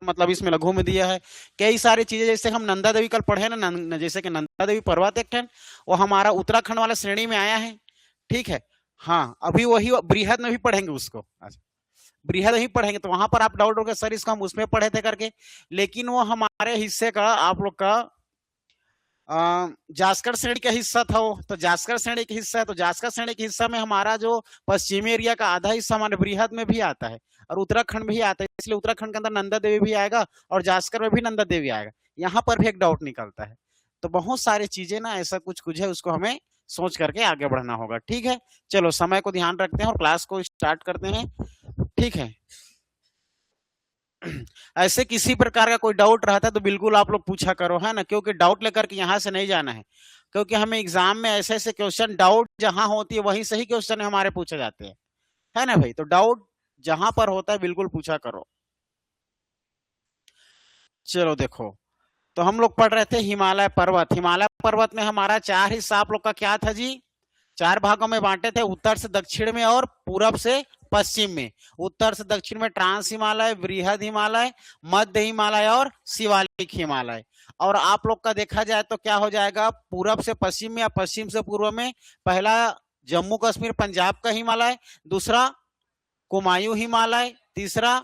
मतलब इसमें लघु में दिया है। कई सारी चीजें जैसे हम नंदा देवी कल पढ़े ना, जैसे कि नंदा देवी पर्वत एक है, वो हमारा उत्तराखंड वाला श्रेणी में आया है। ठीक है, हाँ अभी वही बृहद में भी पढ़ेंगे उसको। अच्छा, बृहद ही पढ़ेंगे तो वहां पर आप डाउट होगा सर इसको हम उसमें पढ़े थे करके, लेकिन वो हमारे हिस्से का आप लोग का जास्कर श्रेणी का हिस्सा था वो, तो जास्कर श्रेणी का हिस्सा है, तो जास्कर श्रेणी के हिस्सा में हमारा जो पश्चिमी एरिया का आधा हिस्सा हमारे बृहद में भी आता है और उत्तराखंड भी आता है, इसलिए उत्तराखंड के अंदर नंदा देवी भी आएगा और जास्कर में भी नंदा देवी आएगा। यहाँ पर भी एक डाउट निकलता है। तो बहुत सारी चीजें ना ऐसा कुछ कुछ है, उसको हमें सोच करके आगे बढ़ना होगा। ठीक है, चलो समय को ध्यान रखते हैं और क्लास को स्टार्ट करते हैं। ठीक है, ऐसे किसी प्रकार का कोई डाउट रहता है तो बिल्कुल आप लोग पूछा करो, है ना, क्योंकि डाउट लेकर के यहाँ से नहीं जाना है, क्योंकि हमें एग्जाम में ऐसे ऐसे क्वेश्चन डाउट जहां होती है वही सही क्वेश्चन हमारे पूछे जाते हैं, है ना भाई। तो डाउट जहां पर होता है बिल्कुल पूछा करो। चलो देखो, तो हम लोग पढ़ रहे थे हिमालय पर्वत। हिमालय पर्वत में हमारा 4 हिस्सा आप लोग का क्या था जी, 4 भागों में बांटे थे, उत्तर से दक्षिण में और पूरब से पश्चिम में। उत्तर से दक्षिण में ट्रांस हिमालय, बृहद हिमालय, मध्य हिमालय और शिवालिक हिमालय। और आप लोग का देखा जाए तो क्या हो जाएगा, पूरब से पश्चिम में या पश्चिम से पूर्व में पहला जम्मू कश्मीर पंजाब का हिमालय, दूसरा कुमायूं हिमालय, तीसरा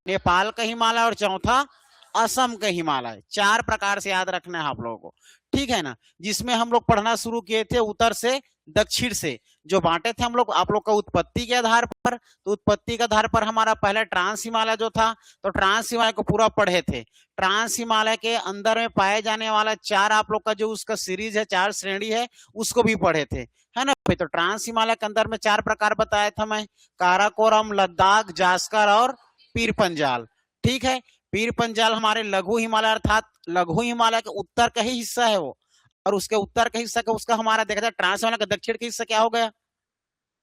नेपाल का हिमालय और चौथा असम का हिमालय। 4 प्रकार से याद रखना है आप लोगों को, ठीक है ना, जिसमें हम लोग पढ़ना शुरू किए थे उत्तर से दक्षिण से, जो बांटे थे हम लोग आप लोग का उत्पत्ति के आधार पर। तो उत्पत्ति के आधार पर हमारा पहला ट्रांस हिमालय जो था, तो ट्रांस हिमालय को पूरा पढ़े थे। ट्रांस हिमालय के अंदर में पाए जाने वाला 4 आप लोग का जो उसका सीरीज है, 4 श्रेणी है, उसको भी पढ़े थे, है ना। तो ट्रांस हिमालय के अंदर में 4 प्रकार बताया था मैं, काराकोरम, लद्दाख, जास्कर और पीर पंजाल। ठीक है, पीर पंजाल हमारे लघु हिमालय अर्थात लघु हिमालय के उत्तर का ही हिस्सा है वो, और उसके उत्तर का हिस्सा का उसका हमारा देखा जाए ट्रांस हिमालय का दक्षिण का हिस्सा क्या हो गया,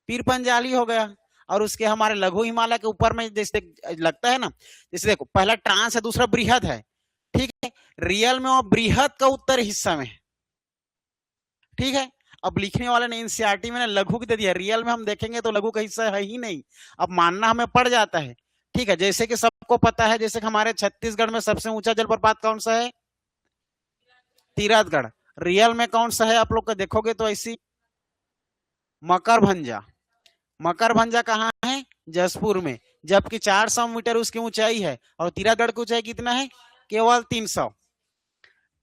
पीर पंजाल ही हो गया। और उसके हमारे लघु हिमालय के ऊपर में जैसे लगता है ना, जैसे देखो पहला ट्रांस है, दूसरा बृहद है। ठीक है, रियल में वो बृहद का उत्तर हिस्सा में, ठीक है। अब लिखने वाले ने एनसीईआरटी में लघु की दे दिया, रियल में हम देखेंगे तो लघु का हिस्सा है ही नहीं, अब मानना हमें पड़ जाता है। ठीक है, जैसे कि सबको पता है, जैसे कि हमारे छत्तीसगढ़ में सबसे ऊंचा जलप्रपात कौन सा है, तिरथगढ़। रियल में कौन सा है आप लोग का देखोगे तो ऐसी मकरभंजा। मकरभंजा कहाँ है, जसपुर में, जबकि 400 मीटर उसकी ऊंचाई है और तिरथगढ़ की ऊंचाई कितना है, केवल 300।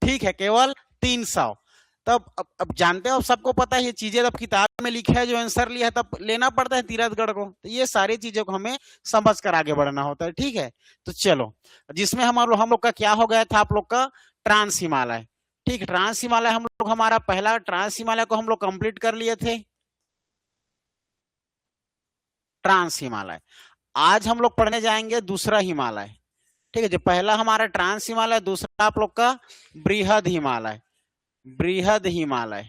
ठीक है, केवल 300। तब अब जानते हो, सबको पता है ये चीजें, तब किताब में लिखा है जो आंसर लिया है तब लेना पड़ता है तिरथगढ़ को। तो ये सारी चीजों को हमें समझ कर आगे बढ़ना होता है। ठीक है, तो चलो, जिसमें हम लोग का क्या हो गया था, आप लोग का ट्रांस हिमालय। ठीक, ट्रांस हिमालय हम लोग, हमारा पहला ट्रांस हिमालय को हम लोग कंप्लीट कर लिए थे, ट्रांस हिमालय। आज हम लोग पढ़ने जाएंगे दूसरा हिमालय। ठीक है, जो पहला हमारा ट्रांस हिमालय, दूसरा आप लोग का बृहद हिमालय। बृहद हिमालय,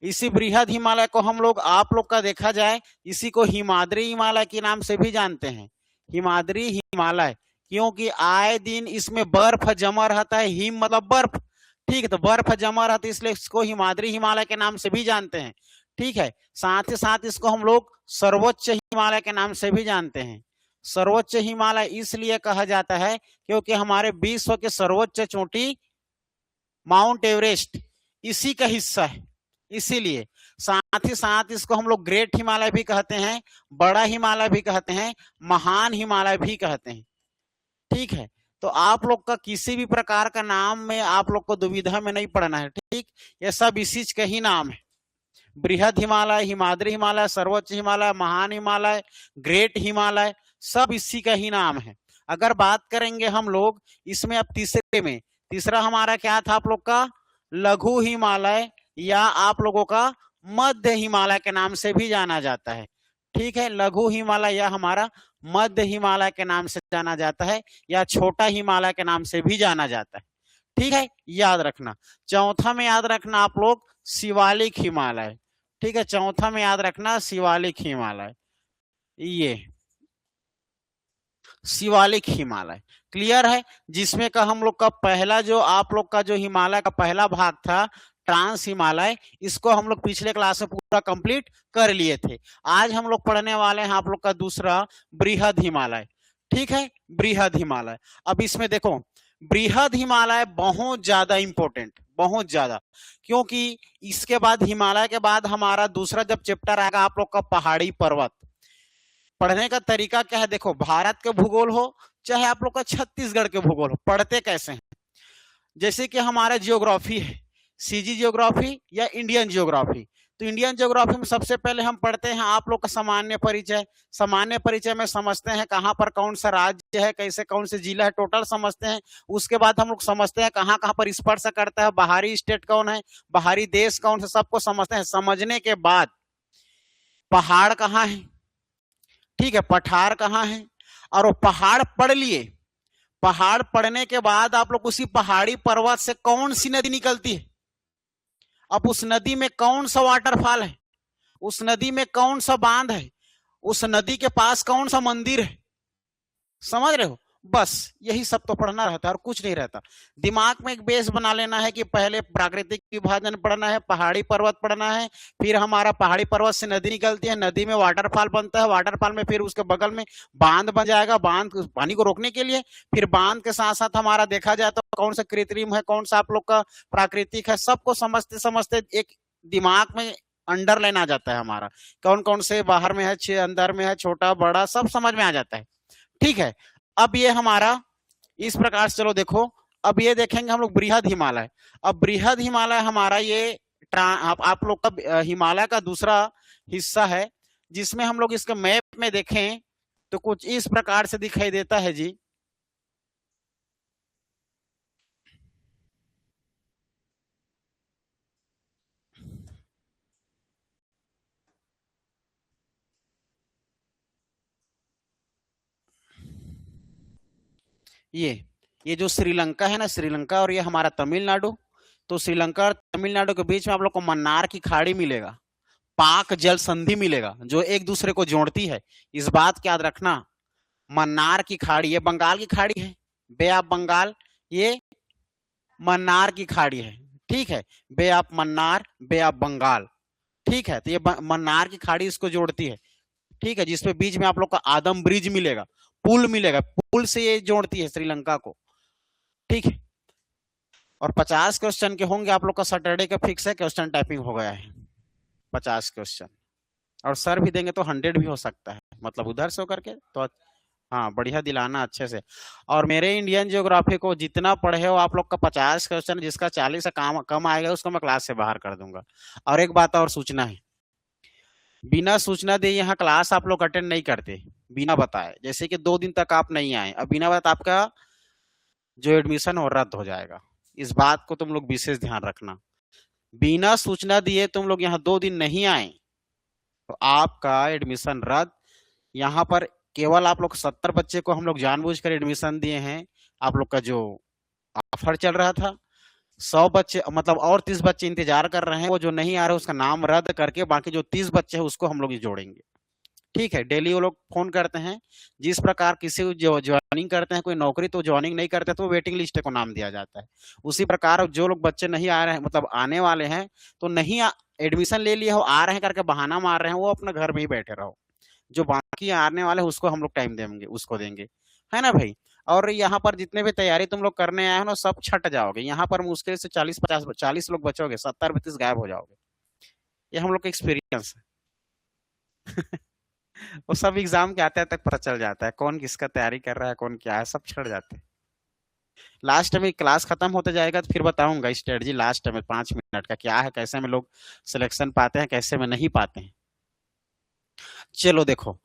इसी बृहद हिमालय को हम लोग आप लोग का देखा जाए इसी को हिमाद्री हिमालय के नाम से भी जानते हैं। हिमाद्री हिमालय क्योंकि आए दिन इसमें बर्फ जमा रहता है, हिम मतलब बर्फ। ठीक है, तो बर्फ जमा रहता है इसलिए इसको हिमाद्री हिमालय के नाम से भी जानते हैं। ठीक है, साथ ही साथ इसको हम लोग सर्वोच्च हिमालय के नाम से भी जानते हैं। सर्वोच्च हिमालय इसलिए कहा जाता है क्योंकि हमारे विश्व के सर्वोच्च चोटी माउंट एवरेस्ट इसी का हिस्सा है, इसीलिए। साथ ही साथ इसको हम लोग ग्रेट हिमालय भी कहते हैं, बड़ा हिमालय भी कहते हैं, महान हिमालय भी कहते हैं। ठीक है, तो आप लोग का किसी भी प्रकार का नाम में आप लोग को दुविधा में नहीं पड़ना है। ठीक, ये सब इसी का ही नाम है, बृहद हिमालय, हिमाद्री हिमालय, सर्वोच्च हिमालय, महान हिमालय, ग्रेट हिमालय, सब इसी का ही नाम है। अगर बात करेंगे हम लोग इसमें अब तीसरे में, तीसरा हमारा क्या था आप लोग का, लघु हिमालय या आप लोगों का मध्य हिमालय के नाम से भी जाना जाता है। ठीक है, लघु हिमालय या हमारा मध्य हिमालय के नाम से जाना जाता है, या छोटा हिमालय के नाम से भी जाना जाता है। ठीक है, याद रखना। चौथा में याद रखना आप लोग शिवालिक हिमालय। ठीक है, चौथा में याद रखना शिवालिक हिमालय, ये शिवालिक हिमालय क्लियर है, जिसमें का हम लोग का पहला जो आप लोग का जो हिमालय का पहला भाग था ट्रांस हिमालय, इसको हम लोग पिछले क्लास में पूरा कंप्लीट कर लिए थे। आज हम लोग पढ़ने वाले हैं आप लोग का दूसरा बृहद हिमालय। ठीक है, बृहद हिमालय। अब इसमें देखो, बृहद हिमालय बहुत ज्यादा इंपॉर्टेंट, बहुत ज्यादा, क्योंकि इसके बाद हिमालय के बाद हमारा दूसरा जब चैप्टर आएगा आप लोग का पहाड़ी पर्वत। पढ़ने का तरीका क्या है, देखो भारत के भूगोल हो चाहे आप लोग का छत्तीसगढ़ के भूगोल हो, पढ़ते कैसे हैं, जैसे कि हमारा जियोग्राफी है, सीजी जियोग्राफी या इंडियन जियोग्राफी। तो इंडियन जियोग्राफी में सबसे पहले हम पढ़ते हैं आप लोग का सामान्य परिचय। सामान्य परिचय में समझते हैं कहाँ पर कौन सा राज्य है, कैसे कौन से जिला है, टोटल समझते हैं। उसके बाद हम लोग समझते हैं कहाँ कहाँ पर स्पर्श करता है, बाहरी स्टेट कौन है, बाहरी देश कौन से, सबको समझते हैं। समझने के बाद पहाड़ कहाँ है, ठीक है, पठार कहाँ है, और वो पहाड़ पढ़ लिए। पहाड़ पढ़ने के बाद आप लोग उसी पहाड़ी पर्वत से कौन सी नदी निकलती है, अब उस नदी में कौन सा वाटरफॉल है, उस नदी में कौन सा बांध है, उस नदी के पास कौन सा मंदिर है, समझ रहे हो। बस यही सब तो पढ़ना रहता है और कुछ नहीं रहता। दिमाग में एक बेस बना लेना है कि पहले प्राकृतिक विभाजन पढ़ना है, पहाड़ी पर्वत पढ़ना है, फिर हमारा पहाड़ी पर्वत से नदी निकलती है, नदी में वाटरफॉल बनता है, वाटरफॉल में फिर उसके बगल में बांध बन जाएगा, बांध पानी को रोकने के लिए। फिर बांध के साथ साथ हमारा देखा जाए तो कौन सा कृत्रिम है, कौन सा आप लोग का प्राकृतिक है, सबको समझते समझते एक दिमाग में अंडरलाइन आ जाता है हमारा, कौन कौन से बाहर में है, अंदर में है, छोटा बड़ा सब समझ में आ जाता है। ठीक है, अब ये हमारा इस प्रकार से, चलो देखो अब ये देखेंगे हम लोग बृहद हिमालय। अब बृहद हिमालय हमारा ये आप लोग का हिमालय का दूसरा हिस्सा है, जिसमें हम लोग इसके मैप में देखें तो कुछ इस प्रकार से दिखाई देता है जी। ये जो श्रीलंका है ना, श्रीलंका और ये हमारा तमिलनाडु, तो श्रीलंका और तमिलनाडु के बीच में आप लोग को मन्नार की खाड़ी मिलेगा, पाक जल संधि मिलेगा जो एक दूसरे को जोड़ती है। इस बात की याद रखना, मन्नार की खाड़ी, ये बंगाल की खाड़ी है, बे ऑफ बंगाल, ये मन्नार की खाड़ी है, ठीक है, bay of Mannar, bay of Bengal, ठीक है। तो ये मन्नार की खाड़ी इसको जोड़ती है, ठीक है, जिसपे बीच में आप लोग का आदम ब्रिज मिलेगा, पुल मिलेगा, पुल से ये जोड़ती है श्रीलंका को, ठीक है। और 50 क्वेश्चन के होंगे आप लोग का, सैटरडे का फिक्स है, क्वेश्चन टाइपिंग हो गया है 50 क्वेश्चन, और सर भी देंगे तो 100 भी हो सकता है, मतलब उधर से होकर के तो हाँ बढ़िया दिलाना अच्छे से। और मेरे इंडियन ज्योग्राफी को जितना पढ़े हो आप लोग का 50 क्वेश्चन, जिसका 40 से कम आएगा उसको मैं क्लास से बाहर कर दूंगा। और एक बात और सूचना है, बिना सूचना दिए यहाँ क्लास आप लोग अटेंड नहीं करते, बिना बताए, जैसे कि 2 दिन तक आप नहीं आए, अब बिना बात आपका जो एडमिशन हो रद्द हो जाएगा। इस बात को तुम लोग विशेष ध्यान रखना, बिना सूचना दिए तुम लोग यहाँ 2 दिन नहीं आए तो आपका एडमिशन रद्द। यहाँ पर केवल आप लोग 70 बच्चे को हम लोग जानबूझकर एडमिशन दिए हैं, आप लोग का जो ऑफर चल रहा था 100 बच्चे, मतलब और 30 बच्चे इंतजार कर रहे हैं, वो जो नहीं आ रहे उसका नाम रद्द करके बाकी जो 30 बच्चे हैं उसको हम लोग जोड़ेंगे, ठीक है। डेली वो लोग फोन करते हैं, जिस प्रकार किसी जो ज्वाइनिंग करते हैं कोई नौकरी, तो ज्वाइनिंग नहीं करते तो वेटिंग लिस्ट को नाम दिया जाता है। उसी प्रकार जो लोग बच्चे नहीं आ रहे हैं, मतलब आने वाले हैं तो नहीं एडमिशन ले लिए हो, आ रहे हैं करके बहाना मार रहे हैं, वो अपने घर में ही बैठे रहो, जो बाकी आने वाले उसको हम लोग टाइम देंगे, उसको देंगे, है ना भाई। और यहाँ पर जितने भी तैयारी तुम लोग करने आए हो ना, सब छट जाओगे, यहाँ पर मुश्किल से 40 लोग बचोगे, 70-32 गायब हो जाओगे, ये हम लोग का एक्सपीरियंस है। वो सब एग्जाम के आते तक पता चल जाता है कौन किसका तैयारी कर रहा है, कौन क्या है, सब छट जाते हैं। लास्ट में क्लास खत्म होते जाएगा तो फिर बताऊंगा स्ट्रेटजी, लास्ट में 5 मिनट का क्या है, कैसे में लोग सिलेक्शन पाते हैं, कैसे में नहीं पाते हैं। चलो देखो,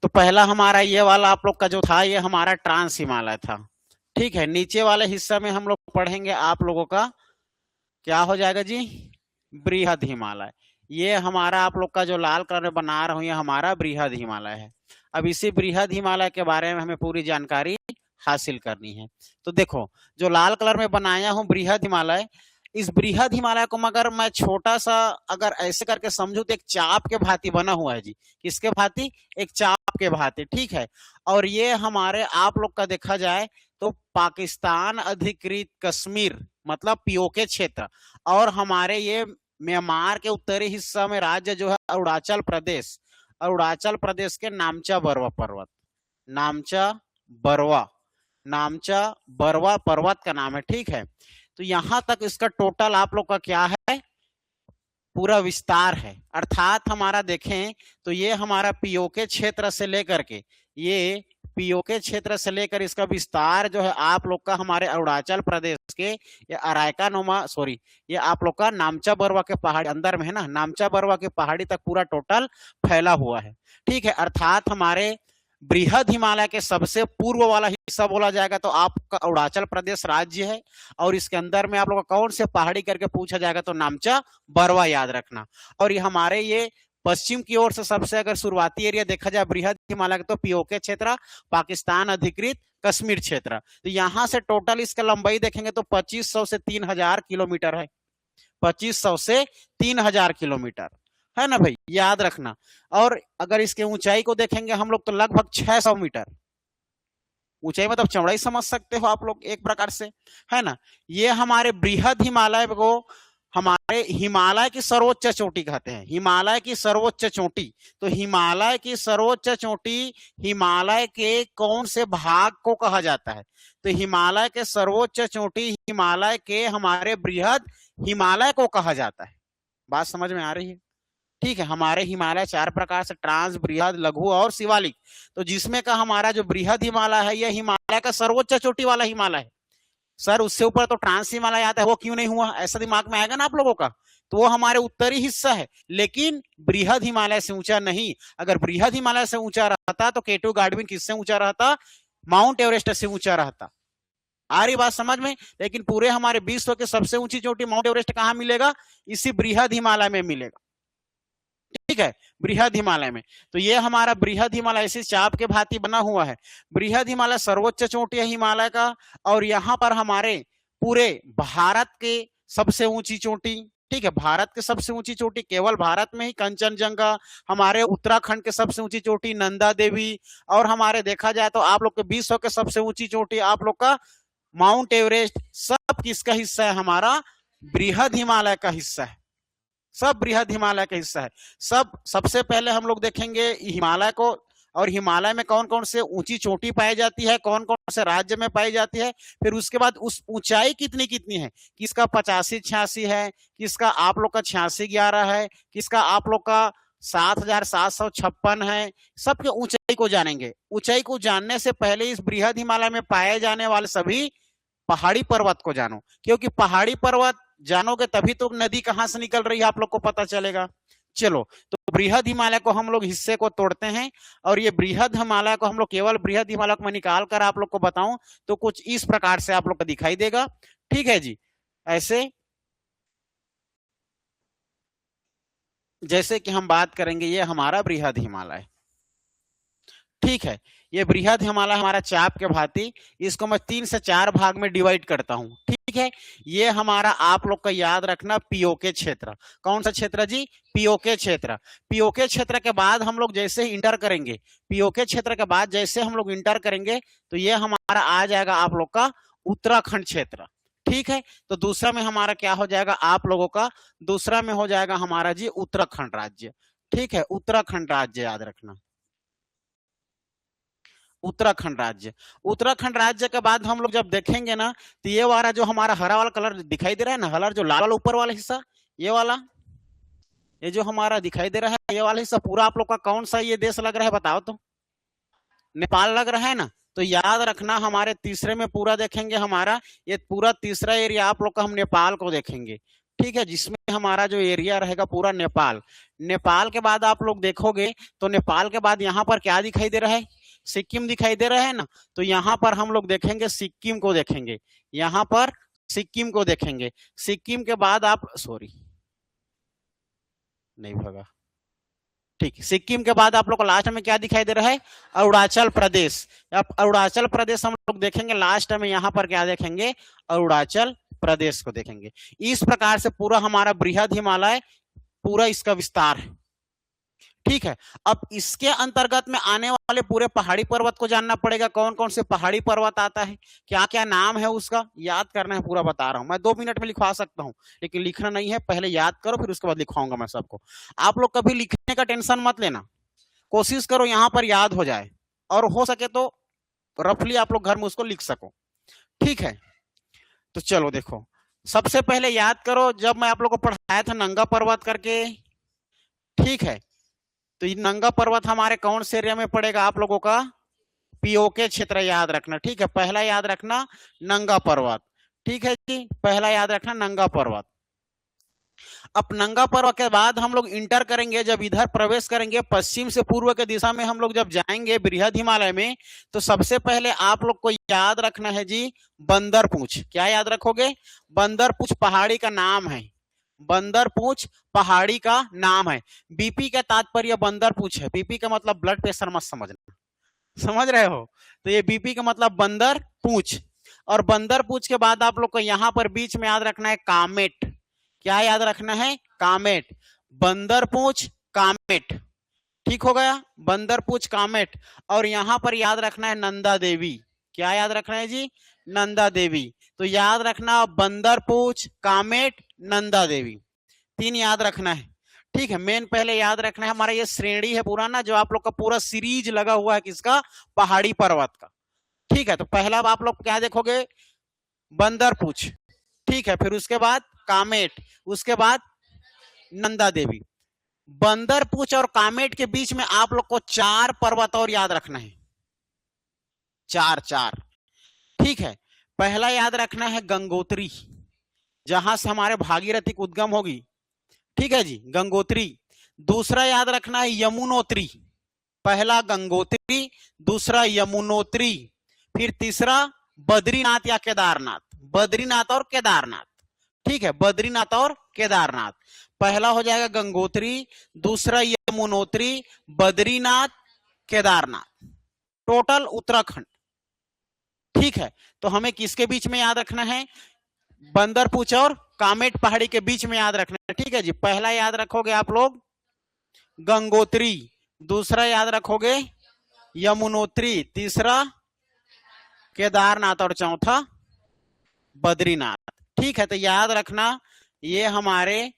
तो पहला हमारा ये वाला आप लोग का जो था, ये हमारा ट्रांस हिमालय था, ठीक है। नीचे वाले हिस्सा में हम लोग पढ़ेंगे आप लोगों का क्या हो जाएगा जी, बृहद हिमालय। ये हमारा आप लोग का जो लाल कलर में बना रहा हूं, ये हमारा बृहद हिमालय है। अब इसी बृहद हिमालय के बारे में हमें पूरी जानकारी हासिल करनी है। तो देखो, जो लाल कलर में बनाया हूं बृहद हिमालय, इस बृहद हिमालय को मगर मैं छोटा सा अगर ऐसे करके समझू तो एक चाप के भांति बना हुआ है जी। किसके भांति, एक चाप के भांति, ठीक है। और ये हमारे आप लोग का देखा जाए तो पाकिस्तान अधिकृत कश्मीर, मतलब पीओके क्षेत्र, और हमारे ये म्यांमार के उत्तरी हिस्सा में राज्य जो है अरुणाचल प्रदेश, अरुणाचल प्रदेश के नामचा बर्वा पर्वत, नामचा बरवा, नामचा बरवा पर्वत का नाम है। ठीक है, तो यहां तक इसका टोटल आप लोग का क्या है, पूरा विस्तार है। अर्थात हमारा देखें तो ये हमारा पीओके क्षेत्र से लेकर के, ये पीओके क्षेत्र से लेकर इसका विस्तार जो है आप लोग का हमारे अरुणाचल प्रदेश के ये अरायकानुमा सॉरी ये आप लोग का नामचा बरवा के पहाड़ी अंदर में है ना, नामचा बरवा के पहाड़ी तक पूरा टोटल फैला हुआ है। ठीक है, अर्थात हमारे बृहद हिमालय के सबसे पूर्व वाला हिस्सा बोला जाएगा तो आपका अरुणाचल प्रदेश राज्य है, और इसके अंदर में आप लोग कौन से पहाड़ी करके पूछा जाएगा तो नामचा बरवा याद रखना। और ये हमारे ये पश्चिम की ओर से सबसे अगर शुरुआती एरिया देखा जाए बृहद हिमालय का तो पीओके क्षेत्र, पाकिस्तान अधिकृत कश्मीर क्षेत्र। तो यहां से टोटल इसका लंबाई देखेंगे तो 2500 से 3000 किलोमीटर है, 2500 से 3000 किलोमीटर है ना भाई, याद रखना। और अगर इसके ऊंचाई को देखेंगे हम लोग तो लगभग 600 मीटर ऊंचाई, मतलब चौड़ाई समझ सकते हो आप लोग एक प्रकार से, है ना। ये हमारे बृहद हिमालय को हमारे हिमालय की सर्वोच्च चोटी कहते हैं, हिमालय की सर्वोच्च चोटी। तो हिमालय की सर्वोच्च चोटी हिमालय के कौन से भाग को कहा जाता है, तो हिमालय के सर्वोच्च चोटी हिमालय के हमारे बृहद हिमालय को कहा जाता है। बात समझ में आ रही है। ठीक है, हमारे हिमालय 4 प्रकार से, ट्रांस, बृहद, लघु और शिवालिक। तो जिसमें का हमारा जो बृहद हिमालय है यह हिमालय का सर्वोच्च चोटी वाला हिमालय है। सर उससे ऊपर तो ट्रांस हिमालय आता है, वो क्यों नहीं हुआ, ऐसा दिमाग में आएगा ना आप लोगों का। तो वो हमारे उत्तरी हिस्सा है, लेकिन बृहद हिमालय से ऊंचा नहीं। अगर बृहद हिमालय से ऊंचा रहता तो केटू गार्डविन किससे ऊंचा रहता, माउंट एवरेस्ट से ऊंचा रहता। आ रही बात समझ में। लेकिन पूरे हमारे विश्व के सबसे ऊंची चोटी माउंट एवरेस्ट कहां मिलेगा, इसी बृहद हिमालय में मिलेगा। ठीक है, बृहद हिमालय में। तो ये हमारा बृहद हिमालय इसी चाप के भांति बना हुआ है। बृहद हिमालय सर्वोच्च चोटी है हिमालय का, और यहाँ पर हमारे पूरे भारत के सबसे ऊंची चोटी, ठीक है, भारत के सबसे ऊंची चोटी केवल भारत में ही कंचनजंगा, हमारे उत्तराखंड के सबसे ऊंची चोटी नंदा देवी, और हमारे देखा जाए तो आप लोग के विश्व के सबसे ऊंची चोटी आप लोग का माउंट एवरेस्ट, सब किसका हिस्सा है, हमारा बृहद हिमालय का हिस्सा है। सब बृहद हिमालय का हिस्सा है। सबसे पहले हम लोग देखेंगे हिमालय को, और हिमालय में कौन कौन से ऊंची चोटी पाई जाती है, कौन कौन से राज्य में पाई जाती है। फिर उसके बाद उस ऊंचाई कितनी कितनी है, किसका 85-86 है, किसका आप लोग का 86-11 है, किसका आप लोग का 7756 है। सबके ऊंचाई को जानेंगे। ऊंचाई को जानने से पहले इस बृहद हिमालय में पाए जाने वाले सभी पहाड़ी पर्वत को जानो, क्योंकि पहाड़ी पर्वत जानोगे तभी तो नदी कहां से निकल रही है आप लोग को पता चलेगा। चलो, तो बृहद हिमालय को हम लोग हिस्से को तोड़ते हैं, और ये बृहद हिमालय को हम लोग केवल बृहद हिमालय को मैं निकाल कर आप लोग को बताऊं तो कुछ इस प्रकार से आप लोग को दिखाई देगा। ठीक है जी, ऐसे जैसे कि हम बात करेंगे ये हमारा बृहद हिमालय। ठीक है, ये बृहद हिमालय हमारा चाप के भांति, इसको मैं 3 से 4 भाग में डिवाइड करता हूं। ठीक है, ये हमारा आप लोग का याद रखना पीओके क्षेत्र। कौन सा क्षेत्र जी, पीओके क्षेत्र। पीओके क्षेत्र के बाद हम लोग जैसे ही इंटर करेंगे, पीओके क्षेत्र के बाद जैसे हम लोग इंटर करेंगे तो ये हमारा आ जाएगा आप लोग का उत्तराखंड क्षेत्र। ठीक है, तो दूसरा में हमारा क्या हो जाएगा आप लोगों का, दूसरा में हो जाएगा हमारा जी उत्तराखंड राज्य। ठीक है, उत्तराखंड राज्य याद रखना, उत्तराखंड राज्य। उत्तराखंड राज्य के बाद हम लोग जब देखेंगे ना तो ये वाला जो हमारा हरा वाला कलर दिखाई दे रहा है ना, हरा जो लाल वाला ऊपर वाला हिस्सा, ये वाला, ये जो हमारा दिखाई दे रहा है ये वाला हिस्सा पूरा आप लोग का कौन सा ये देश लग रहा है बताओ तो, नेपाल लग रहा है ना। तो याद रखना हमारे तीसरे में पूरा देखेंगे, हमारा ये पूरा तीसरा एरिया आप लोग का हम नेपाल को देखेंगे। ठीक है, जिसमें हमारा जो एरिया रहेगा पूरा नेपाल। नेपाल के बाद आप लोग देखोगे तो नेपाल के बाद यहाँ पर क्या दिखाई दे रहा है, सिक्किम दिखाई दे रहा है ना। तो यहाँ पर हम लोग देखेंगे सिक्किम को देखेंगे, यहाँ पर सिक्किम को देखेंगे। सिक्किम के बाद आप नहीं भगा, ठीक, सिक्किम के बाद आप लोग को लास्ट में क्या दिखाई दे रहा है, अरुणाचल प्रदेश। अब अरुणाचल प्रदेश हम लोग देखेंगे लास्ट में, यहाँ पर क्या देखेंगे, अरुणाचल प्रदेश को देखेंगे। इस प्रकार से पूरा हमारा बृहद हिमालय पूरा इसका विस्तार है। ठीक है, अब इसके अंतर्गत में आने वाले पूरे पहाड़ी पर्वत को जानना पड़ेगा, कौन कौन से पहाड़ी पर्वत आता है, क्या क्या नाम है उसका याद करना है। पूरा बता रहा हूं मैं, 2 मिनट में लिखवा सकता हूं लेकिन लिखना नहीं है, पहले याद करो फिर उसके बाद लिखवाऊंगा मैं सबको। आप लोग कभी लिखने का टेंशन मत लेना, कोशिश करो यहां पर याद हो जाए, और हो सके तो रफली आप लोग घर में उसको लिख सको। ठीक है, तो चलो देखो, सबसे पहले याद करो जब मैं आप लोग को पढ़ाया था नंगा पर्वत करके। ठीक है, तो ये नंगा पर्वत हमारे कौन से एरिया में पड़ेगा आप लोगों का? पीओके क्षेत्र याद रखना। ठीक है, पहला याद रखना नंगा पर्वत। ठीक है जी, पहला याद रखना नंगा पर्वत। अब नंगा पर्वत के बाद हम लोग इंटर करेंगे, जब इधर प्रवेश करेंगे पश्चिम से पूर्व के दिशा में हम लोग जब जाएंगे बृहद हिमालय में, तो सबसे पहले आप लोग को याद रखना है जी बंदर पूंछ। क्या याद रखोगे? बंदर पूंछ पहाड़ी का नाम है। बंदर पूंछ पहाड़ी का नाम है। बीपी का तात्पर्य बंदर पूंछ है। बीपी का मतलब ब्लड प्रेशर मत समझना, समझ रहे हो? तो ये बीपी का मतलब बंदर पूंछ। और बंदर पूंछ के बाद आप लोग को यहाँ पर बीच में याद रखना है कामेट। क्या याद रखना है? कामेट। बंदर पूंछ कामेट। ठीक हो गया, बंदर पूंछ कामेट। और यहां पर याद रखना है नंदा देवी। क्या याद रखना है जी? नंदा देवी। तो याद रखना बंदर पूंछ कामेट नंदा देवी, 3 याद रखना है। ठीक है, मेन पहले याद रखना है हमारा ये श्रेणी है पूरा ना, जो आप लोग का पूरा सीरीज लगा हुआ है किसका? पहाड़ी पर्वत का। ठीक है, तो पहला आप लोग क्या देखोगे? बंदर पूंछ। ठीक है, फिर उसके बाद कामेट, उसके बाद नंदा देवी। बंदर पूंछ और कामेट के बीच में आप लोग को 4 पर्वत और याद रखना है। 4। ठीक है, पहला याद रखना है गंगोत्री, जहां से हमारे भागीरथी की उद्गम होगी। ठीक है जी, गंगोत्री। दूसरा याद रखना है यमुनोत्री। पहला गंगोत्री, दूसरा यमुनोत्री, फिर तीसरा बद्रीनाथ या केदारनाथ। बद्रीनाथ और केदारनाथ। ठीक है, बद्रीनाथ और केदारनाथ। पहला हो जाएगा गंगोत्री, दूसरा यमुनोत्री, बद्रीनाथ, केदारनाथ, टोटल उत्तराखंड। ठीक है, तो हमें किसके बीच में याद रखना है? बंदर पूंछ और कामेट पहाड़ी के बीच में याद रखना है। ठीक है जी, पहला याद रखोगे आप लोग गंगोत्री, दूसरा याद रखोगे यमुनोत्री, तीसरा केदारनाथ और चौथा बद्रीनाथ। ठीक है, तो याद रखना ये हमारे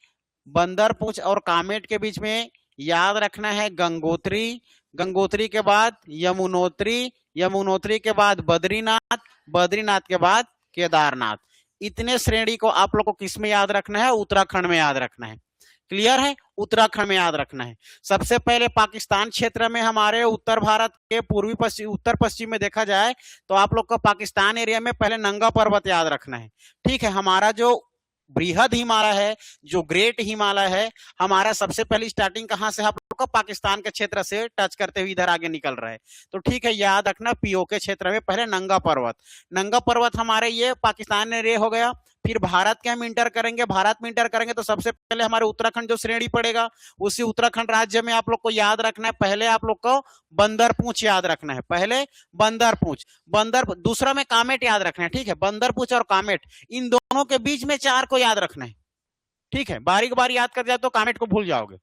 बंदर पूंछ और कामेट के बीच में याद रखना है गंगोत्री, गंगोत्री के बाद यमुनोत्री, यमुनोत्री के बाद बद्रीनाथ, बद्रीनाथ के बाद केदारनाथ। इतने श्रेणी को आप लोग को किस में याद रखना है? उत्तराखंड में याद रखना है। क्लियर है? उत्तराखंड में याद रखना है। सबसे पहले पाकिस्तान क्षेत्र में हमारे उत्तर भारत के पूर्वी पश्चिम, उत्तर पश्चिम में देखा जाए तो आप लोग को पाकिस्तान एरिया में पहले नंगा पर्वत याद रखना है। ठीक है, हमारा जो बृहद हिमालय है, जो ग्रेट हिमालय है, हमारा सबसे पहली स्टार्टिंग कहां से? आप लोग को पाकिस्तान के क्षेत्र से टच करते हुए इधर आगे निकल रहा है। तो ठीक है, याद रखना पीओके क्षेत्र में पहले नंगा पर्वत। नंगा पर्वत हमारे ये पाकिस्तान एरिया हो गया। फिर भारत के हम इंटर करेंगे। भारत में इंटर करेंगे तो सबसे पहले हमारे उत्तराखंड जो श्रेणी पड़ेगा, उसी उत्तराखंड राज्य में आप लोग को याद रखना है पहले आप लोग को बंदर पूंछ याद रखना है। पहले बंदर पूंछ, बंदर, दूसरा में कामेट याद रखना है। ठीक है, बंदर पूंछ और कामेट, इन दोनों के बीच में 4 को याद रखना है। ठीक है, बारी बारी याद कर जाए तो कामेट को भूल जाओगे,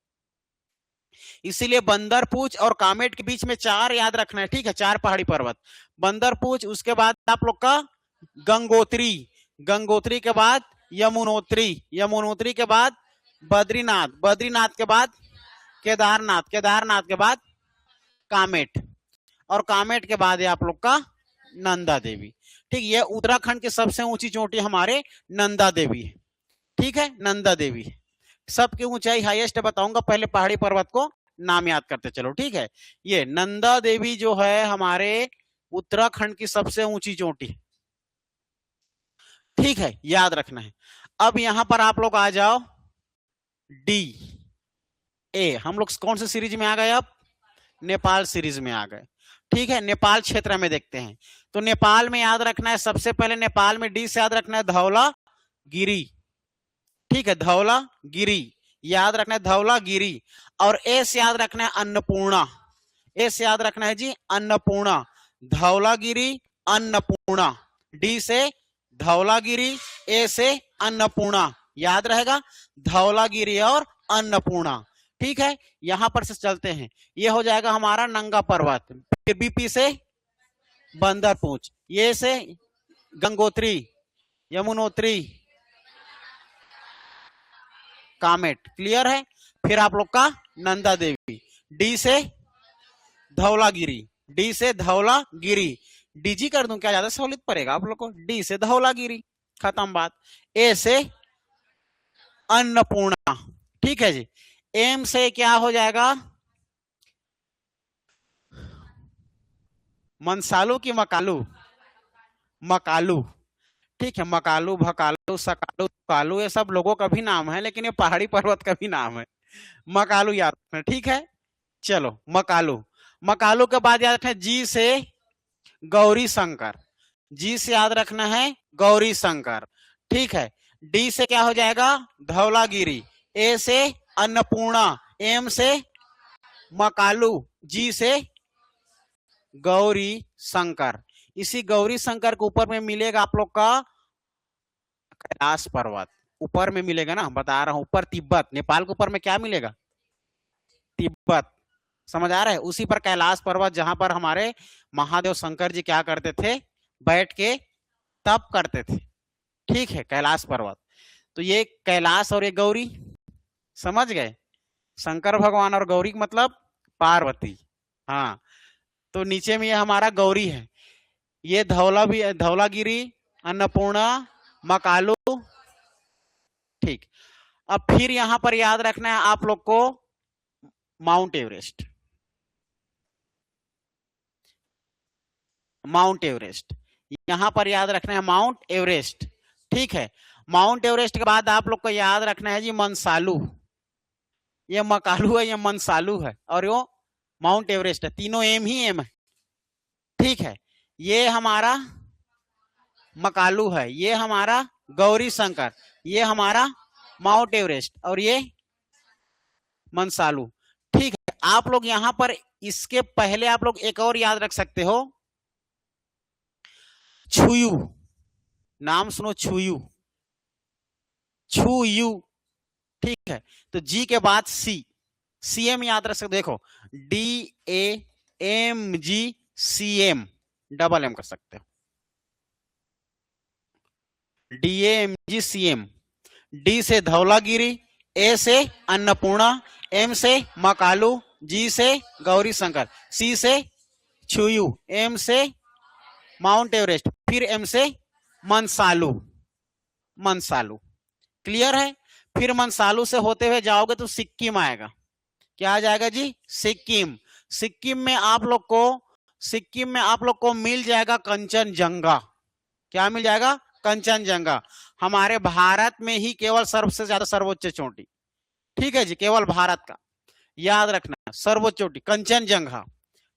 इसीलिए बंदर पूंछ और कामेट के बीच में 4 याद रखना है। ठीक है, 4 पहाड़ी पर्वत, बंदर पूंछ, उसके बाद आप लोग का गंगोत्री, गंगोत्री के बाद यमुनोत्री, यमुनोत्री के बाद बद्रीनाथ, बद्रीनाथ के बाद केदारनाथ, केदारनाथ के बाद कामेट, और कामेट के बाद आप लोग का नंदा देवी। ठीक, ये उत्तराखंड की सबसे ऊंची चोटी हमारे नंदा देवी है। ठीक है, नंदा देवी सबकी ऊंचाई हाईएस्ट बताऊंगा, पहले पहाड़ी पर्वत को नाम याद करते चलो। ठीक है, ये नंदा देवी जो है हमारे उत्तराखंड की सबसे ऊंची चोटी। ठीक है, याद रखना है। अब यहां पर आप लोग आ जाओ डी ए, हम लोग कौन से सीरीज में आ गए? अब नेपाल सीरीज में आ गए। ठीक है, नेपाल क्षेत्र में देखते हैं। तो नेपाल में याद रखना है सबसे पहले, नेपाल में डी से याद रखना है धौलागिरी। ठीक है, धौलागिरी याद रखना है, धौलागिरी। और ए से याद रखना है अन्नपूर्णा, ए से याद रखना है जी अन्नपूर्णा, धौलागिरी, अन्नपूर्णा। डी से धौलागिरी, ए से अन्नपूर्णा, याद रहेगा धौलागिरी और अन्नपूर्णा। ठीक है, यहां पर से चलते हैं, ये हो जाएगा हमारा नंगा पर्वत। फिर बीपी से बंदर पूंछ, ये से गंगोत्री, यमुनोत्री, कामेट। क्लियर है? फिर आप लोग का नंदा देवी, डी से धौलागिरी, डी से धौलागिरी, डीजी कर दूं क्या, ज्यादा सहूलियत पड़ेगा आप लोग को। डी से धौलागिरी, खत्म बात। ए से अन्नपूर्णा, ठीक है जी। एम से क्या हो जाएगा, मनसालू की मकालू, मकालू, ठीक है। मकालू, भकालू, सकालू, कालू, ये सब लोगों का भी नाम है, लेकिन ये पहाड़ी पर्वत का भी नाम है। मकालू याद रखना, ठीक है। चलो मकालू, मकालू के बाद याद रखना जी से गौरी शंकर, जी से याद रखना है गौरी शंकर, ठीक है। डी से क्या हो जाएगा, धौलागिरी। ए से अन्नपूर्णा, एम से मकालू, जी से गौरी शंकर। इसी गौरी शंकर के ऊपर में मिलेगा आप लोग का कैलाश पर्वत, ऊपर में मिलेगा ना, बता रहा हूं। ऊपर तिब्बत, नेपाल के ऊपर में क्या मिलेगा, तिब्बत, समझ आ रहा है। उसी पर कैलाश पर्वत, जहां पर हमारे महादेव शंकर जी क्या करते थे, बैठ के तप करते थे, ठीक है, कैलाश पर्वत। तो ये कैलाश और ये गौरी, समझ गए। शंकर भगवान और गौरी मतलब पार्वती, हाँ। तो नीचे में ये हमारा गौरी है, ये धौलागिरी, अन्नपूर्णा, मकालू, ठीक। अब फिर यहां पर याद रखना है आप लोग को माउंट एवरेस्ट, माउंट एवरेस्ट, यहां पर याद रखना है माउंट एवरेस्ट, ठीक है। माउंट एवरेस्ट के बाद आप लोग को याद रखना है जी मनसालू, ये मकालू है, ये मनसालू है, और यो माउंट एवरेस्ट है, तीनों एम ही एम है, ठीक है। ये हमारा मकालू है, ये हमारा गौरी शंकर, ये हमारा माउंट एवरेस्ट, और ये मनसालू, ठीक है। आप लोग यहां पर इसके पहले आप लोग एक और याद रख सकते हो, छुयू, नाम सुनो, छुयू, छुयू, ठीक है। तो जी के बाद सी, सीएम याद रख सकते, देखो D A M G C M, double M कर सकते हो, D M G C M. D से धौलागिरी, ए से अन्नपूर्णा, एम से मकालू, जी से गौरी शंकर, सी से छुयू, एम से माउंट एवरेस्ट, फिर एम से मनसालू, मनसालू, क्लियर है। फिर मनसालू से होते हुए जाओगे तो सिक्किम आएगा, क्या आ जाएगा जी, सिक्किम। सिक्किम में आप लोग को, सिक्किम में आप लोग को मिल जाएगा कंचनजंगा, क्या मिल जाएगा, कंचनजंगा। हमारे भारत में ही केवल सबसे ज्यादा सर्वोच्च चोटी, ठीक है जी, केवल भारत का, याद रखना, सर्वोच्च चोटी कंचनजंगा,